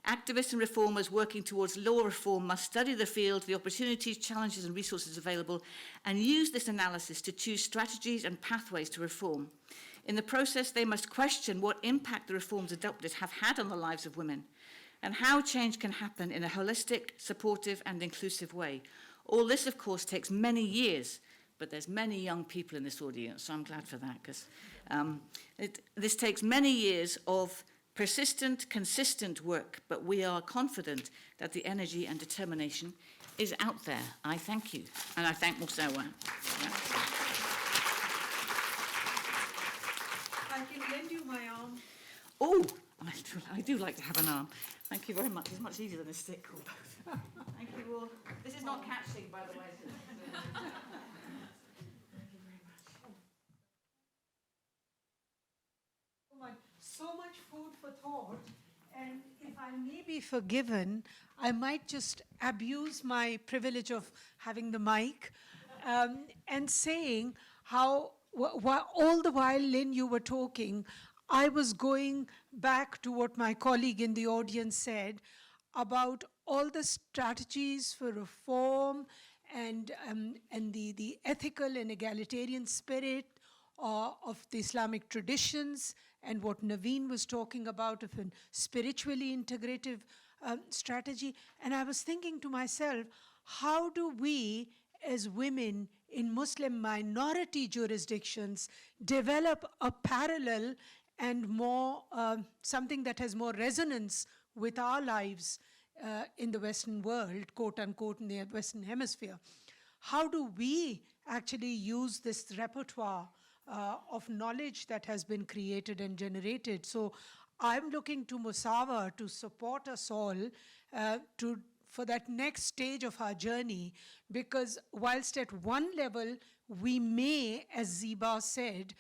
Activists and reformers working towards law reform must study the field, the opportunities, challenges and resources available, and use this analysis to choose strategies and pathways to reform. In the process, they must question what impact the reforms adopted have had on the lives of women, and how change can happen in a holistic, supportive and inclusive way. All this, of course, takes many years, but there's many young people in this audience, so I'm glad for that, because this takes many years of persistent, consistent work, but we are confident that the energy and determination is out there. I thank you, and I thank Musawah. I can lend you my arm. Oh, I do like to have an arm. Thank you very much. It's much easier than a stick or both. Thank you all. This is not catching, by the way. So much food for thought, and if I may be forgiven, I might just abuse my privilege of having the mic and saying how all the while, Lynn, you were talking, I was going back to what my colleague in the audience said about all the strategies for reform and the ethical and egalitarian spirit of the Islamic traditions, and what Naveen was talking about of a spiritually integrative strategy. And I was thinking to myself, how do we as women in Muslim minority jurisdictions develop a parallel and more something that has more resonance with our lives in the Western world, quote unquote, in the Western Hemisphere. How do we actually use this repertoire of knowledge that has been created and generated? So I'm looking to Musawah to support us all for that next stage of our journey, because whilst at one level we may, as Ziba said,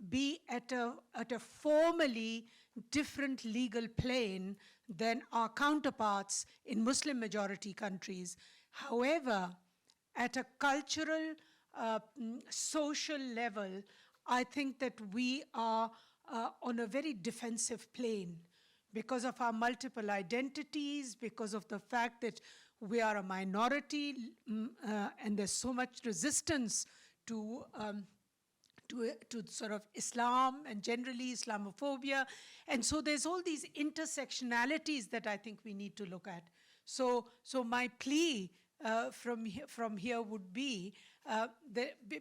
be at a formally different legal plane than our counterparts in Muslim majority countries. However, at a cultural, social level, I think that we are on a very defensive plane because of our multiple identities, because of the fact that we are a minority, and there's so much resistance to sort of Islam and generally Islamophobia. And so there's all these intersectionalities that I think we need to look at. So my plea from here would be,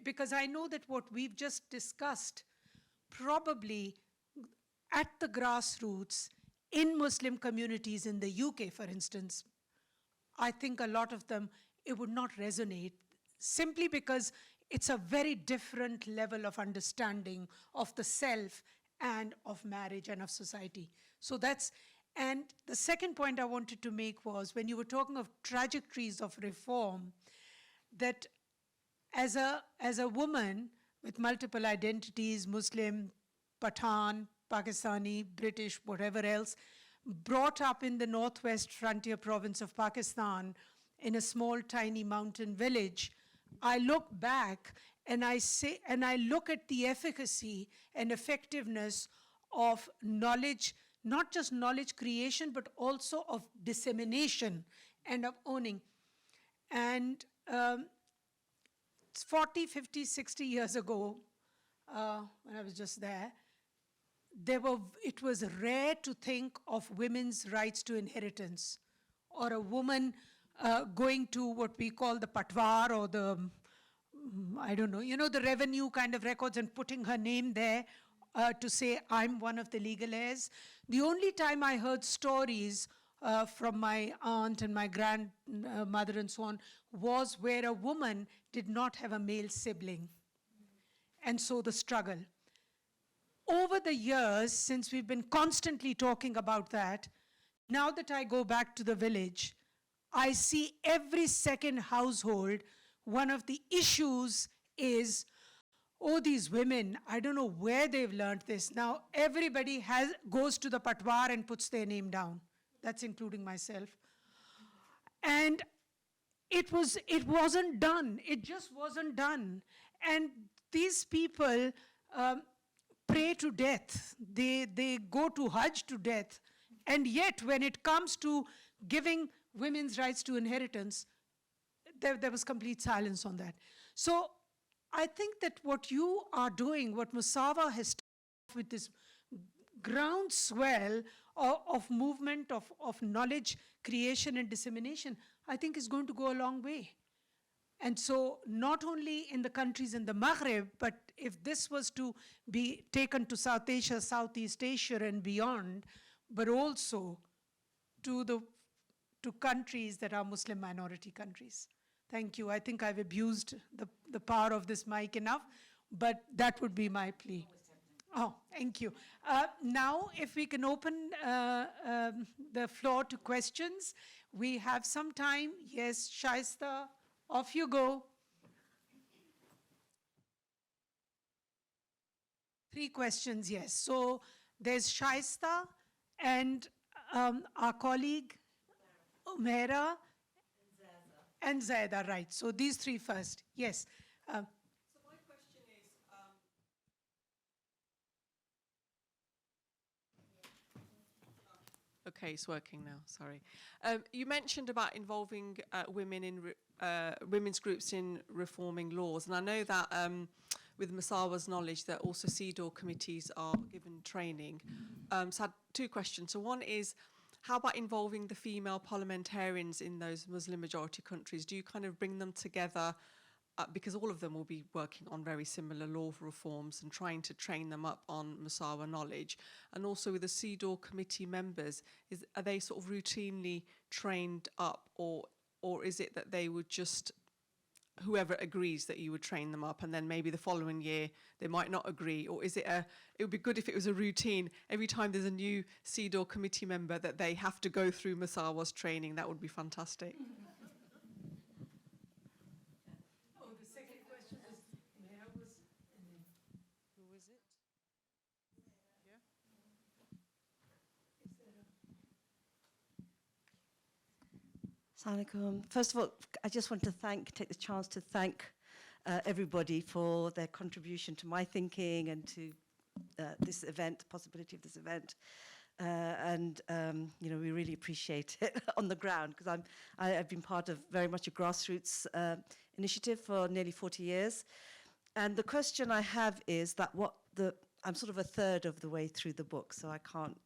because I know that what we've just discussed probably at the grassroots in Muslim communities in the UK, for instance, I think a lot of them, it would not resonate simply because it's a very different level of understanding of the self and of marriage and of society. So that's, and the second point I wanted to make was when you were talking of trajectories of reform, that as a woman with multiple identities, Muslim, Pathan, Pakistani, British, whatever else, brought up in the northwest frontier province of Pakistan in a small, tiny mountain village, I look back and I say, and I look at the efficacy and effectiveness of knowledge, not just knowledge creation, but also of dissemination and of owning. And 40, 50, 60 years ago, when I was just there, it was rare to think of women's rights to inheritance or a woman going to what we call the patwar or the, I don't know, the revenue kind of records and putting her name there to say, I'm one of the legal heirs. The only time I heard stories from my aunt and my grandmother and so on was where a woman did not have a male sibling. And so the struggle. Over the years, since we've been constantly talking about that, now that I go back to the village, I see every second household, one of the issues is, oh, these women, I don't know where they've learned this. Now everybody goes to the patwar and puts their name down. That's including myself. And it wasn't done. It just wasn't done. And these people pray to death. They go to Hajj to death. And yet, when it comes to giving women's rights to inheritance, there was complete silence on that. So I think that what you are doing, what Musawah has started with this groundswell of movement, of knowledge creation and dissemination, I think is going to go a long way. And so not only in the countries in the Maghreb, but if this was to be taken to South Asia, Southeast Asia and beyond, but also to countries that are Muslim minority countries. Thank you. I think I've abused the power of this mic enough, but that would be my plea. Oh, thank you. Now, if we can open the floor to questions. We have some time. Yes, Shaista, off you go. 3 questions, yes. So there's Shaista and our colleague, Umaira, and Zaida, right. So these 3 first. Yes. So my question is, okay, it's working now, sorry. You mentioned about involving women in women's groups in reforming laws, and I know that with Musawah's knowledge that also CEDAW committees are given training. So I had 2 questions. So one is, how about involving the female parliamentarians in those Muslim majority countries? Do you kind of bring them together because all of them will be working on very similar law reforms and trying to train them up on Musawah knowledge. And also with the CEDAW committee members, are they sort of routinely trained up, or is it that they would just, whoever agrees that you would train them up, and then maybe the following year they might not agree? Or is it it would be good if it was a routine, every time there's a new CEDAW committee member that they have to go through Musawah's training? That would be fantastic. Assalamualaikum. First of all, I just want to take the chance to thank everybody for their contribution to my thinking and to this event, the possibility of this event. We really appreciate it on the ground, because I've been part of very much a grassroots initiative for nearly 40 years. And the question I have is that I'm sort of a third of the way through the book, so I can't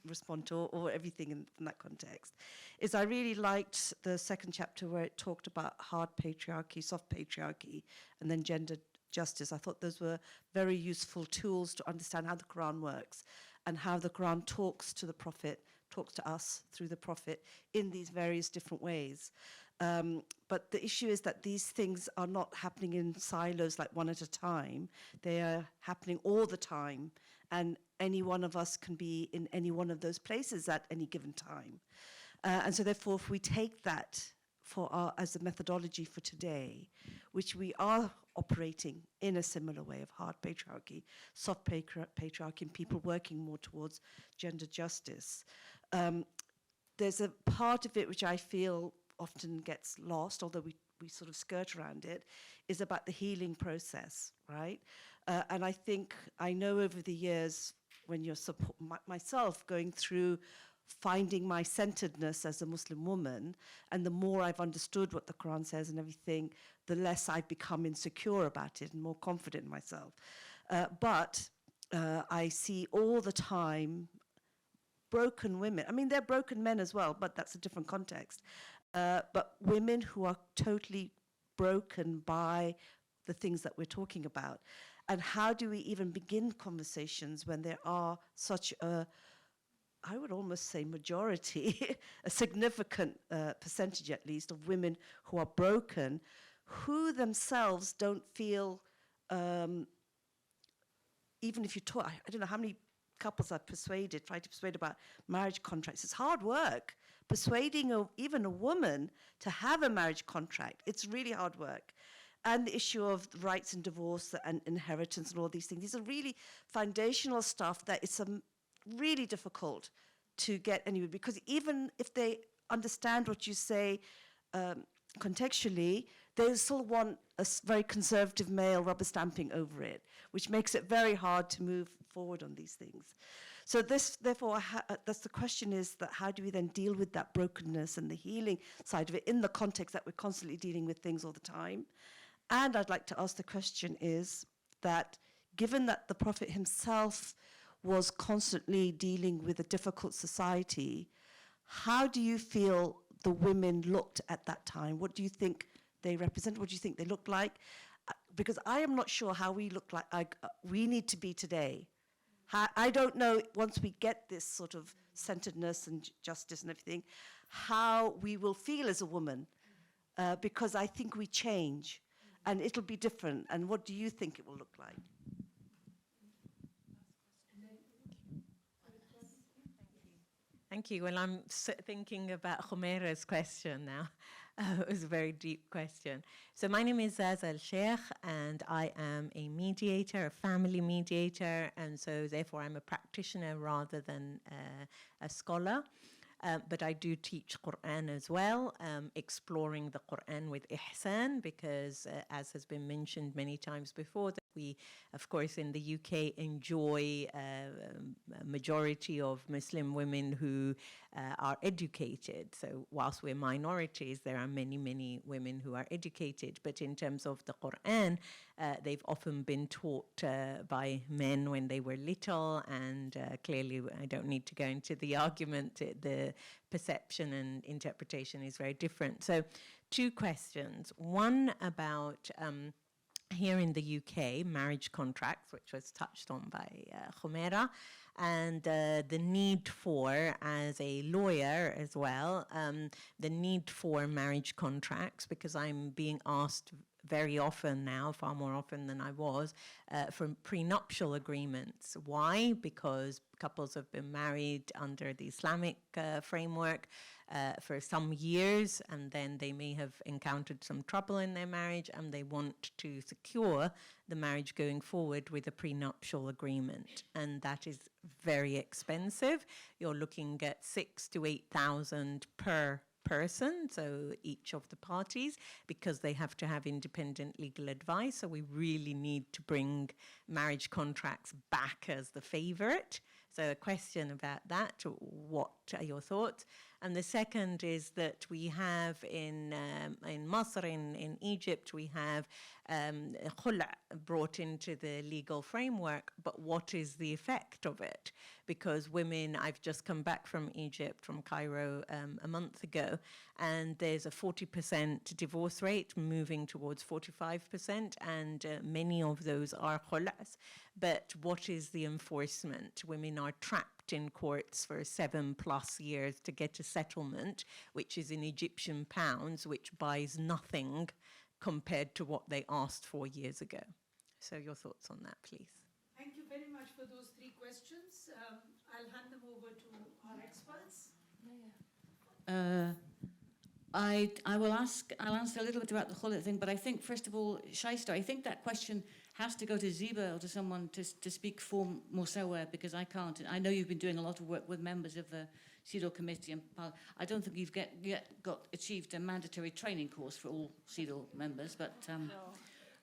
respond to or everything in that context, is I really liked the second chapter where it talked about hard patriarchy, soft patriarchy, and then gender justice. I thought those were very useful tools to understand how the Quran works and how the Quran talks to the Prophet, talks to us through the Prophet in these various different ways. But the issue is that these things are not happening in silos, like one at a time. They are happening all the time, and any one of us can be in any one of those places at any given time. And so therefore, if we take that as a methodology for today, which we are operating in a similar way of hard patriarchy, soft patriarchy, and people working more towards gender justice, there's a part of it which I feel often gets lost, although we sort of skirt around it, is about the healing process, right? And I know over the years, when you're myself going through finding my centeredness as a Muslim woman, and the more I've understood what the Quran says and everything, the less I've become insecure about it and more confident in myself. But I see all the time broken women. I mean, they're broken men as well, but that's a different context. But women who are totally broken by the things that we're talking about. And how do we even begin conversations when there are such I would almost say majority, a significant percentage at least of women who are broken, who themselves don't feel, even if you talk, I don't know how many couples I've tried to persuade about marriage contracts. It's hard work. Persuading even a woman to have a marriage contract, it's really hard work. And the issue of rights and divorce and inheritance and all these things. These are really foundational stuff that it's really difficult to get anywhere, because even if they understand what you say contextually, they still want a very conservative male rubber stamping over it, which makes it very hard to move forward on these things. So therefore, that's the question, is that how do we then deal with that brokenness and the healing side of it in the context that we're constantly dealing with things all the time? And I'd like to ask the question is that, given that the Prophet himself was constantly dealing with a difficult society, how do you feel the women looked at that time? What do you think they represent? What do you think they looked like? Because I am not sure how we look like we need to be today. I don't know, once we get this sort of centeredness and justice and everything, how we will feel as a woman, because I think we change. And it'll be different. And what do you think it will look like? Thank you. Well, I'm thinking about Humaira's question now. It was a very deep question. So my name is Zaz al-Sheikh, and I am a mediator, a family mediator, and so therefore I'm a practitioner rather than a scholar. But I do teach Qur'an as well, exploring the Qur'an with ihsan, because as has been mentioned many times before, that we, of course, in the UK enjoy a majority of Muslim women who are educated. So whilst we're minorities, there are many, many women who are educated. But in terms of the Qur'an, they've often been taught by men when they were little, and clearly I don't need to go into the argument. The perception and interpretation is very different. So two questions. One about here in the UK, marriage contracts, which was touched on by Jumeirah, and the need for, as a lawyer as well, the need for marriage contracts, because I'm being asked very often now, far more often than I was, for prenuptial agreements. Why? Because couples have been married under the Islamic framework for some years, and then they may have encountered some trouble in their marriage, and they want to secure the marriage going forward with a prenuptial agreement. And that is very expensive. You're looking at 6,000 to 8,000 per person, so each of the parties, because they have to have independent legal advice. So we really need to bring marriage contracts back as the favorite. So a question about that, what are your thoughts? And the second is that we have in Masr, in Egypt, we have khula brought into the legal framework, but what is the effect of it? Because women, I've just come back from Egypt, from Cairo a month ago, and there's a 40% divorce rate moving towards 45%, and many of those are khulas. But what is the enforcement? Women are trapped in courts for 7+ years to get a settlement, which is in Egyptian pounds, which buys nothing compared to what they asked for years ago. So your thoughts on that, please. Thank you very much for those three questions. I'll hand them over to our experts. I'll answer a little bit about the khula thing, but I think, first of all, Shaista, I think that question has to go to Ziba or to someone to speak for Musawah, because I can't. I know you've been doing a lot of work with members of the CEDAW committee, and I don't think you've yet achieved a mandatory training course for all CEDAW members, but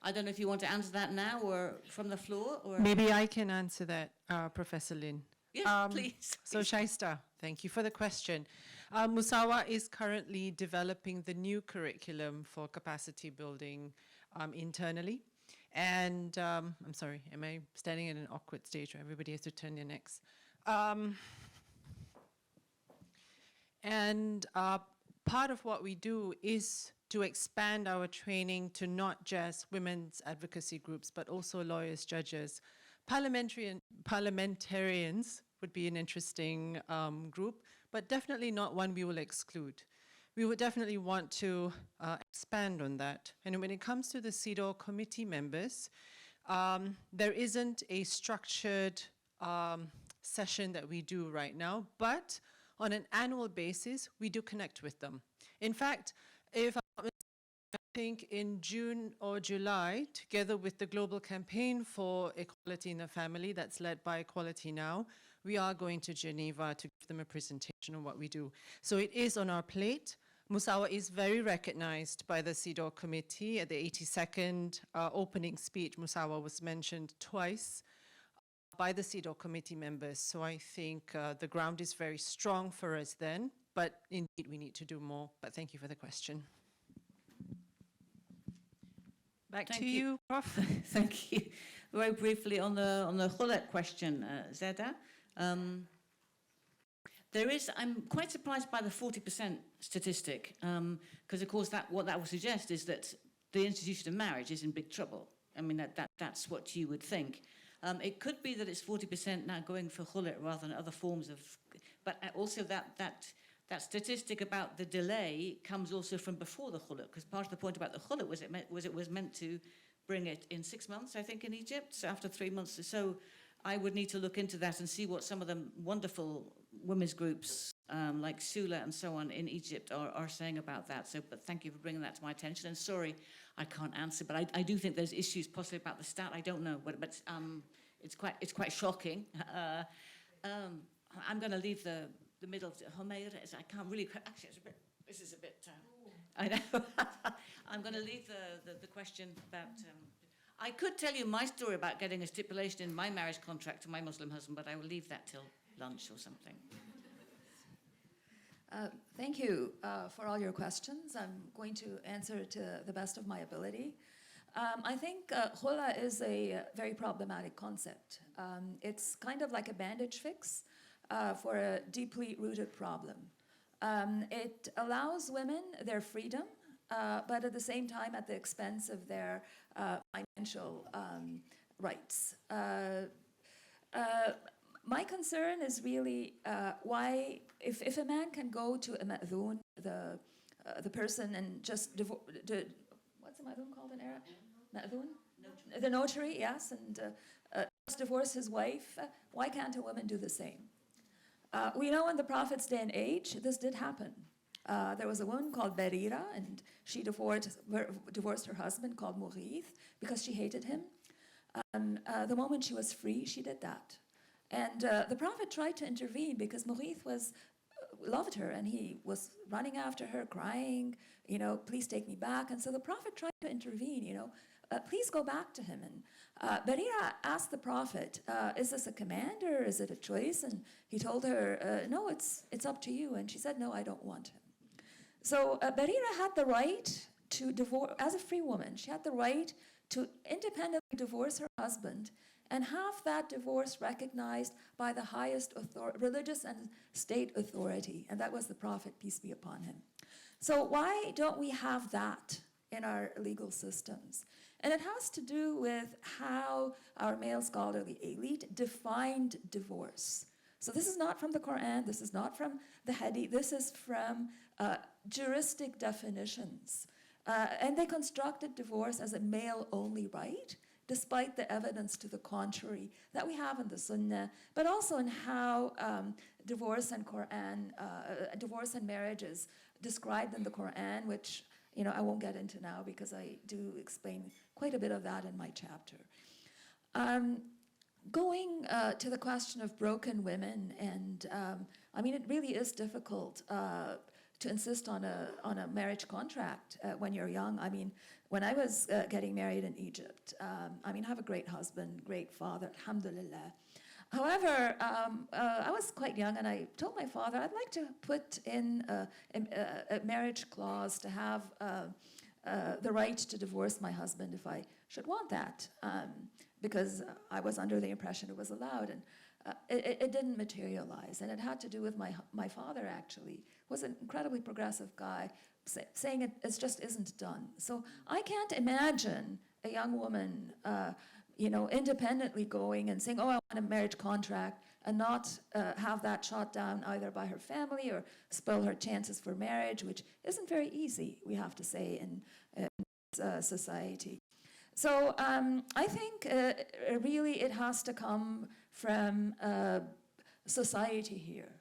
I don't know if you want to answer that now or from the floor. Or Maybe I can answer that, Professor Lin. Yes, please. So Shaista, thank you for the question. Musawah is currently developing the new curriculum for capacity building internally. And I'm sorry, am I standing in an awkward stage where everybody has to turn their necks? Part of what we do is to expand our training to not just women's advocacy groups, but also lawyers, judges. Parliamentarians would be an interesting group, but definitely not one we will exclude. We would definitely want to expand on that. And when it comes to the CEDAW committee members, there isn't a structured session that we do right now, but on an annual basis, we do connect with them. In fact, I think in June or July, together with the Global Campaign for Equality in the Family that's led by Equality Now, we are going to Geneva to give them a presentation on what we do. So it is on our plate. Musawah is very recognized by the CEDAW committee. At the 82nd opening speech, Musawah was mentioned twice by the CEDAW committee members. So I think the ground is very strong for us then, but indeed we need to do more. But thank you for the question. Back to you, Prof. Thank you. Very briefly on the khula question, Zeda. I'm quite surprised by the 40% statistic, because of course what that would suggest is that the institution of marriage is in big trouble. I mean, that's what you would think. It could be that it's 40% now going for khula rather than other forms of, but also that statistic about the delay comes also from before the khula, because part of the point about the khula was it was meant to bring it in 6 months, I think, in Egypt. So after 3 months or so, I would need to look into that and see what some of the wonderful women's groups like Sula and so on in Egypt are saying about that. So, but thank you for bringing that to my attention. And sorry, I can't answer, but I do think there's issues possibly about the stat. I don't know, but it's quite shocking. I'm going to leave the middle of Jumeirah. I can't really. Actually, this is a bit. I know. I'm going to leave the question about. I could tell you my story about getting a stipulation in my marriage contract to my Muslim husband, but I will leave that till lunch or something. Thank you for all your questions. I'm going to answer to the best of my ability. I think khula is a very problematic concept. It's kind of like a bandage fix for a deeply rooted problem. It allows women their freedom but at the same time at the expense of their financial rights. My concern is really why, if a man can go to a ma'dhoon, the person, and just what's a ma'dhoon called in Arab? Ma'dhoon? The notary, yes, and just divorce his wife, why can't a woman do the same? We know in the Prophet's day and age, this did happen. There was a woman called Barira, and she divorced her husband called Mughith because she hated him. The moment she was free, she did that. And the Prophet tried to intervene because Mughith loved her, and he was running after her, crying, please take me back. And so the Prophet tried to intervene, please go back to him. And Barira asked the Prophet, is this a command or is it a choice? And he told her, no, it's up to you. And she said, no, I don't want him. So Barira had the right to divorce, as a free woman, she had the right to independently divorce her husband and have that divorce recognized by the highest religious and state authority. And that was the Prophet, peace be upon him. So why don't we have that in our legal systems? And it has to do with how our male scholarly elite defined divorce. So this is not from the Qur'an, this is not from the Hadith, this is from juristic definitions. And they constructed divorce as a male-only right, despite the evidence to the contrary that we have in the Sunna, but also in how divorce and marriage is described in the Qur'an, which I won't get into now because I do explain quite a bit of that in my chapter. Going to the question of broken women, and it really is difficult to insist on a marriage contract when you're young. When I was getting married in Egypt, I have a great husband, great father, alhamdulillah. However, I was quite young, and I told my father I'd like to put in a marriage clause to have the right to divorce my husband if I should want that, because I was under the impression it was allowed, and it didn't materialize. And it had to do with my father, actually, was an incredibly progressive guy, saying it just isn't done. So I can't imagine a young woman independently going and saying, oh, I want a marriage contract, and not have that shot down either by her family or spoil her chances for marriage, which isn't very easy, we have to say, in society. So I think really it has to come from society here.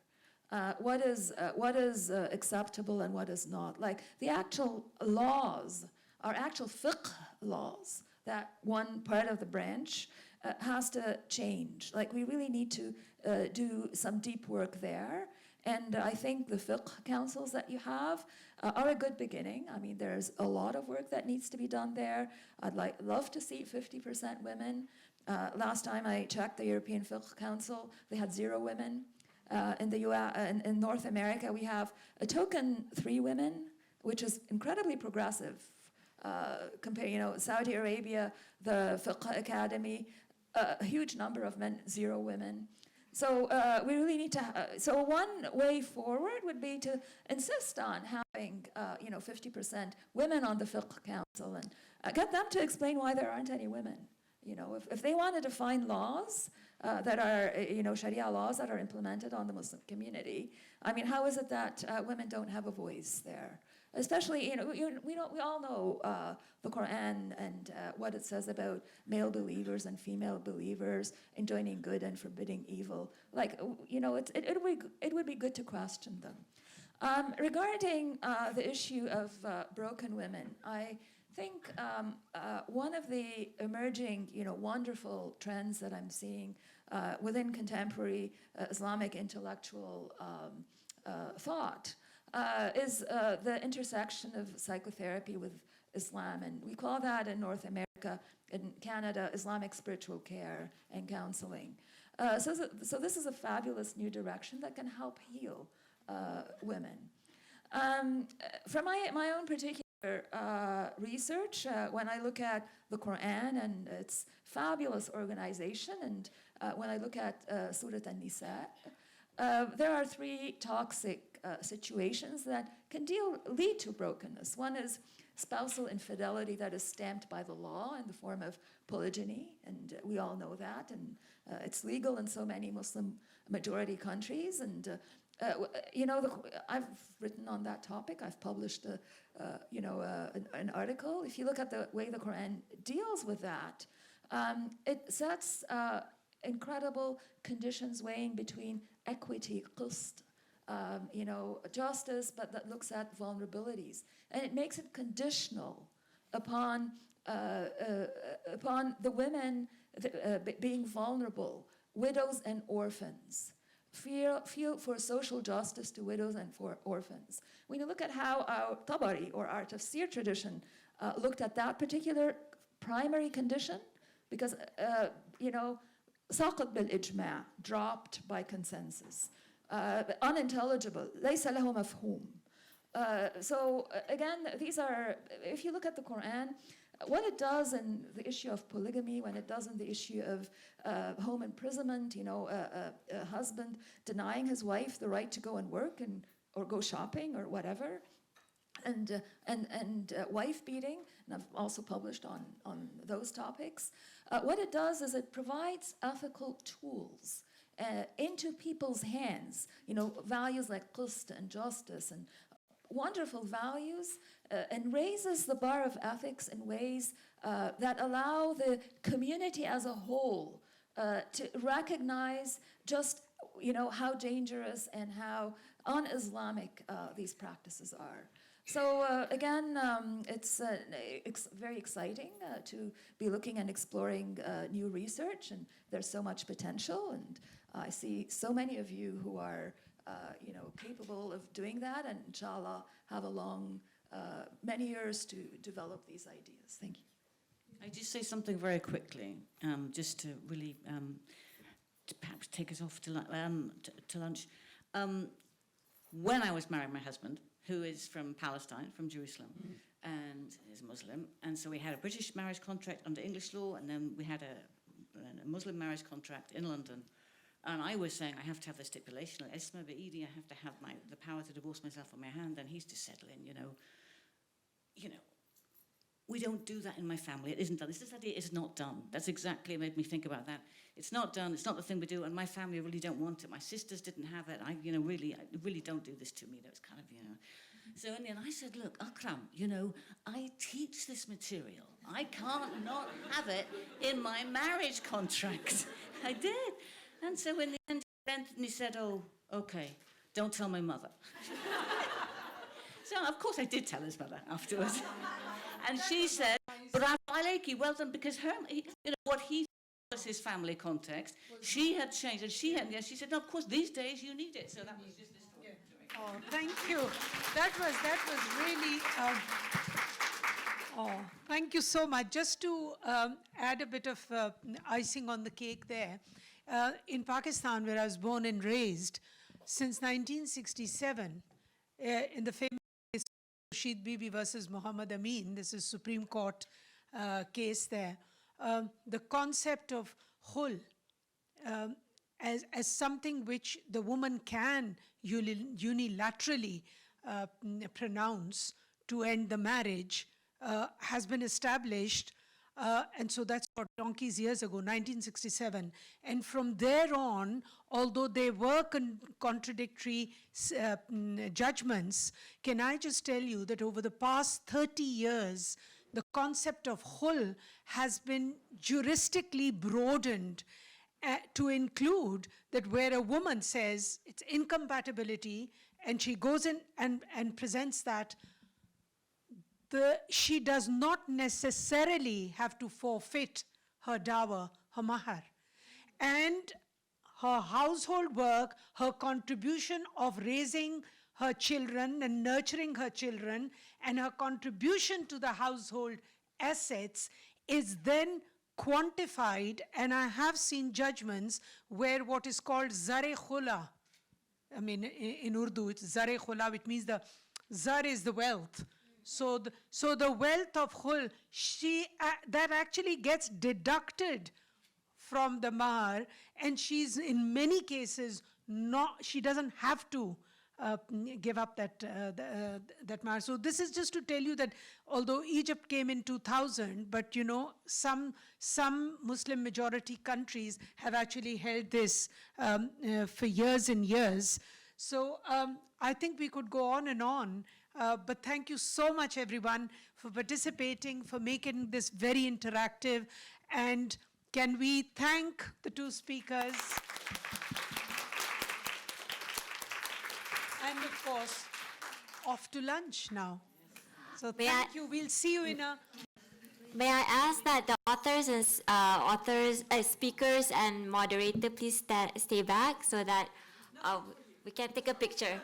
What is acceptable and what is not. Like the actual laws, our actual fiqh laws, that one part of the branch has to change. Like we really need to do some deep work there. And I think the fiqh councils that you have are a good beginning. There's a lot of work that needs to be done there. I'd love to see 50% women. Last time I checked the European Fiqh Council, they had 0 women. In the US, in North America, we have a token 3 women, which is incredibly progressive. Saudi Arabia, the Fiqh Academy, a huge number of men, 0 women. So we really need to. So one way forward would be to insist on having 50% women on the Fiqh Council, and get them to explain why there aren't any women. If they want to define laws that are Sharia laws that are implemented on the Muslim community, how is it that women don't have a voice there? Especially, we all know the Qur'an and what it says about male believers and female believers enjoining good and forbidding evil. It would be good to question them. Regarding the issue of broken women, I think one of the emerging, wonderful trends that I'm seeing within contemporary Islamic intellectual thought is the intersection of psychotherapy with Islam, and we call that in North America, in Canada, Islamic spiritual care and counseling. So this is a fabulous new direction that can help heal women. From my own particular research, when I look at the Qur'an and its fabulous organization, and when I look at Surat An-Nisa, there are three toxic situations that can lead to brokenness. One is spousal infidelity that is stamped by the law in the form of polygyny, and we all know that, and it's legal in so many Muslim majority countries. And I've written on that topic. I've published an article. If you look at the way the Quran deals with that, it sets incredible conditions weighing between equity, qist, justice, but that looks at vulnerabilities. And it makes it conditional upon the women being vulnerable, widows and orphans. Feel for social justice to widows and for orphans. When you look at how our Tabari or our tafsir tradition looked at that particular primary condition, because, ساقط بالإجماع, dropped by consensus, unintelligible, ليس له مفهوم. So again, these are, if you look at the Quran, what it does in the issue of polygamy, when it does in the issue of home imprisonment, a husband denying his wife the right to go and work or go shopping or whatever, and wife beating, and I've also published on those topics. What it does is it provides ethical tools into people's hands, values like qist and justice and wonderful values, and raises the bar of ethics in ways that allow the community as a whole to recognize just how dangerous and how un-Islamic these practices are. So again, it's very exciting to be looking and exploring new research, and there's so much potential, and I see so many of you who are capable of doing that, and inshallah have a long, many years to develop these ideas. Thank you. I just say something very quickly, just to really to perhaps take us off to lunch. When I was marrying my husband, who is from Palestine, from Jerusalem, and is Muslim, and so we had a British marriage contract under English law, and then we had a Muslim marriage contract in London. And I was saying I have to have the stipulation, like Esma Ba'idi, I have to have the power to divorce myself on my hand, and he's to settle in, we don't do that in my family. It isn't done. This idea is not done. That's exactly, it made me think about that. It's not done. It's not the thing we do, and my family really don't want it. My sisters didn't have it. I really don't do this to me. That was kind of, So in the end, I said, look, Akram, I teach this material. I can't not have it in my marriage contract. I did. And so in the end, he said, oh, okay, don't tell my mother. So, of course, I did tell his mother afterwards. And she said, Bravo alayki, well done, because what he was his family context, she had changed, and she said, no, of course, these days you need it. So that was just this story. Oh, thank you. That was really... thank you so much. Just to add a bit of icing on the cake there, in Pakistan, where I was born and raised, since 1967, in the famous case Rashid Bibi versus Muhammad Amin, this is Supreme Court case there, the concept of khul as something which the woman can unilaterally pronounce to end the marriage has been established. And so that's for donkey's years ago, 1967. And from there on, although there were contradictory judgments, can I just tell you that over the past 30 years, the concept of khul has been juristically broadened to include that where a woman says it's incompatibility, and she goes in and presents that, she does not necessarily have to forfeit her dawah, her mahar. And her household work, her contribution of raising her children and nurturing her children, and her contribution to the household assets is then quantified. And I have seen judgments where what is called zare khula, I mean in Urdu it's zare khula, which means the zar is the wealth. So the wealth of khul, that actually gets deducted from the mahar, and she's in many cases she doesn't have to give up that marriage. So this is just to tell you that although Egypt came in 2000, but you know, some Muslim majority countries have actually held this for years and years. So I think we could go on and on, but thank you so much everyone for participating, for making this very interactive. And can we thank the two speakers? And of course, off to lunch now. So thank you. We'll see you in a... May I ask that the authors and speakers and moderator please stay back so that we can take a picture.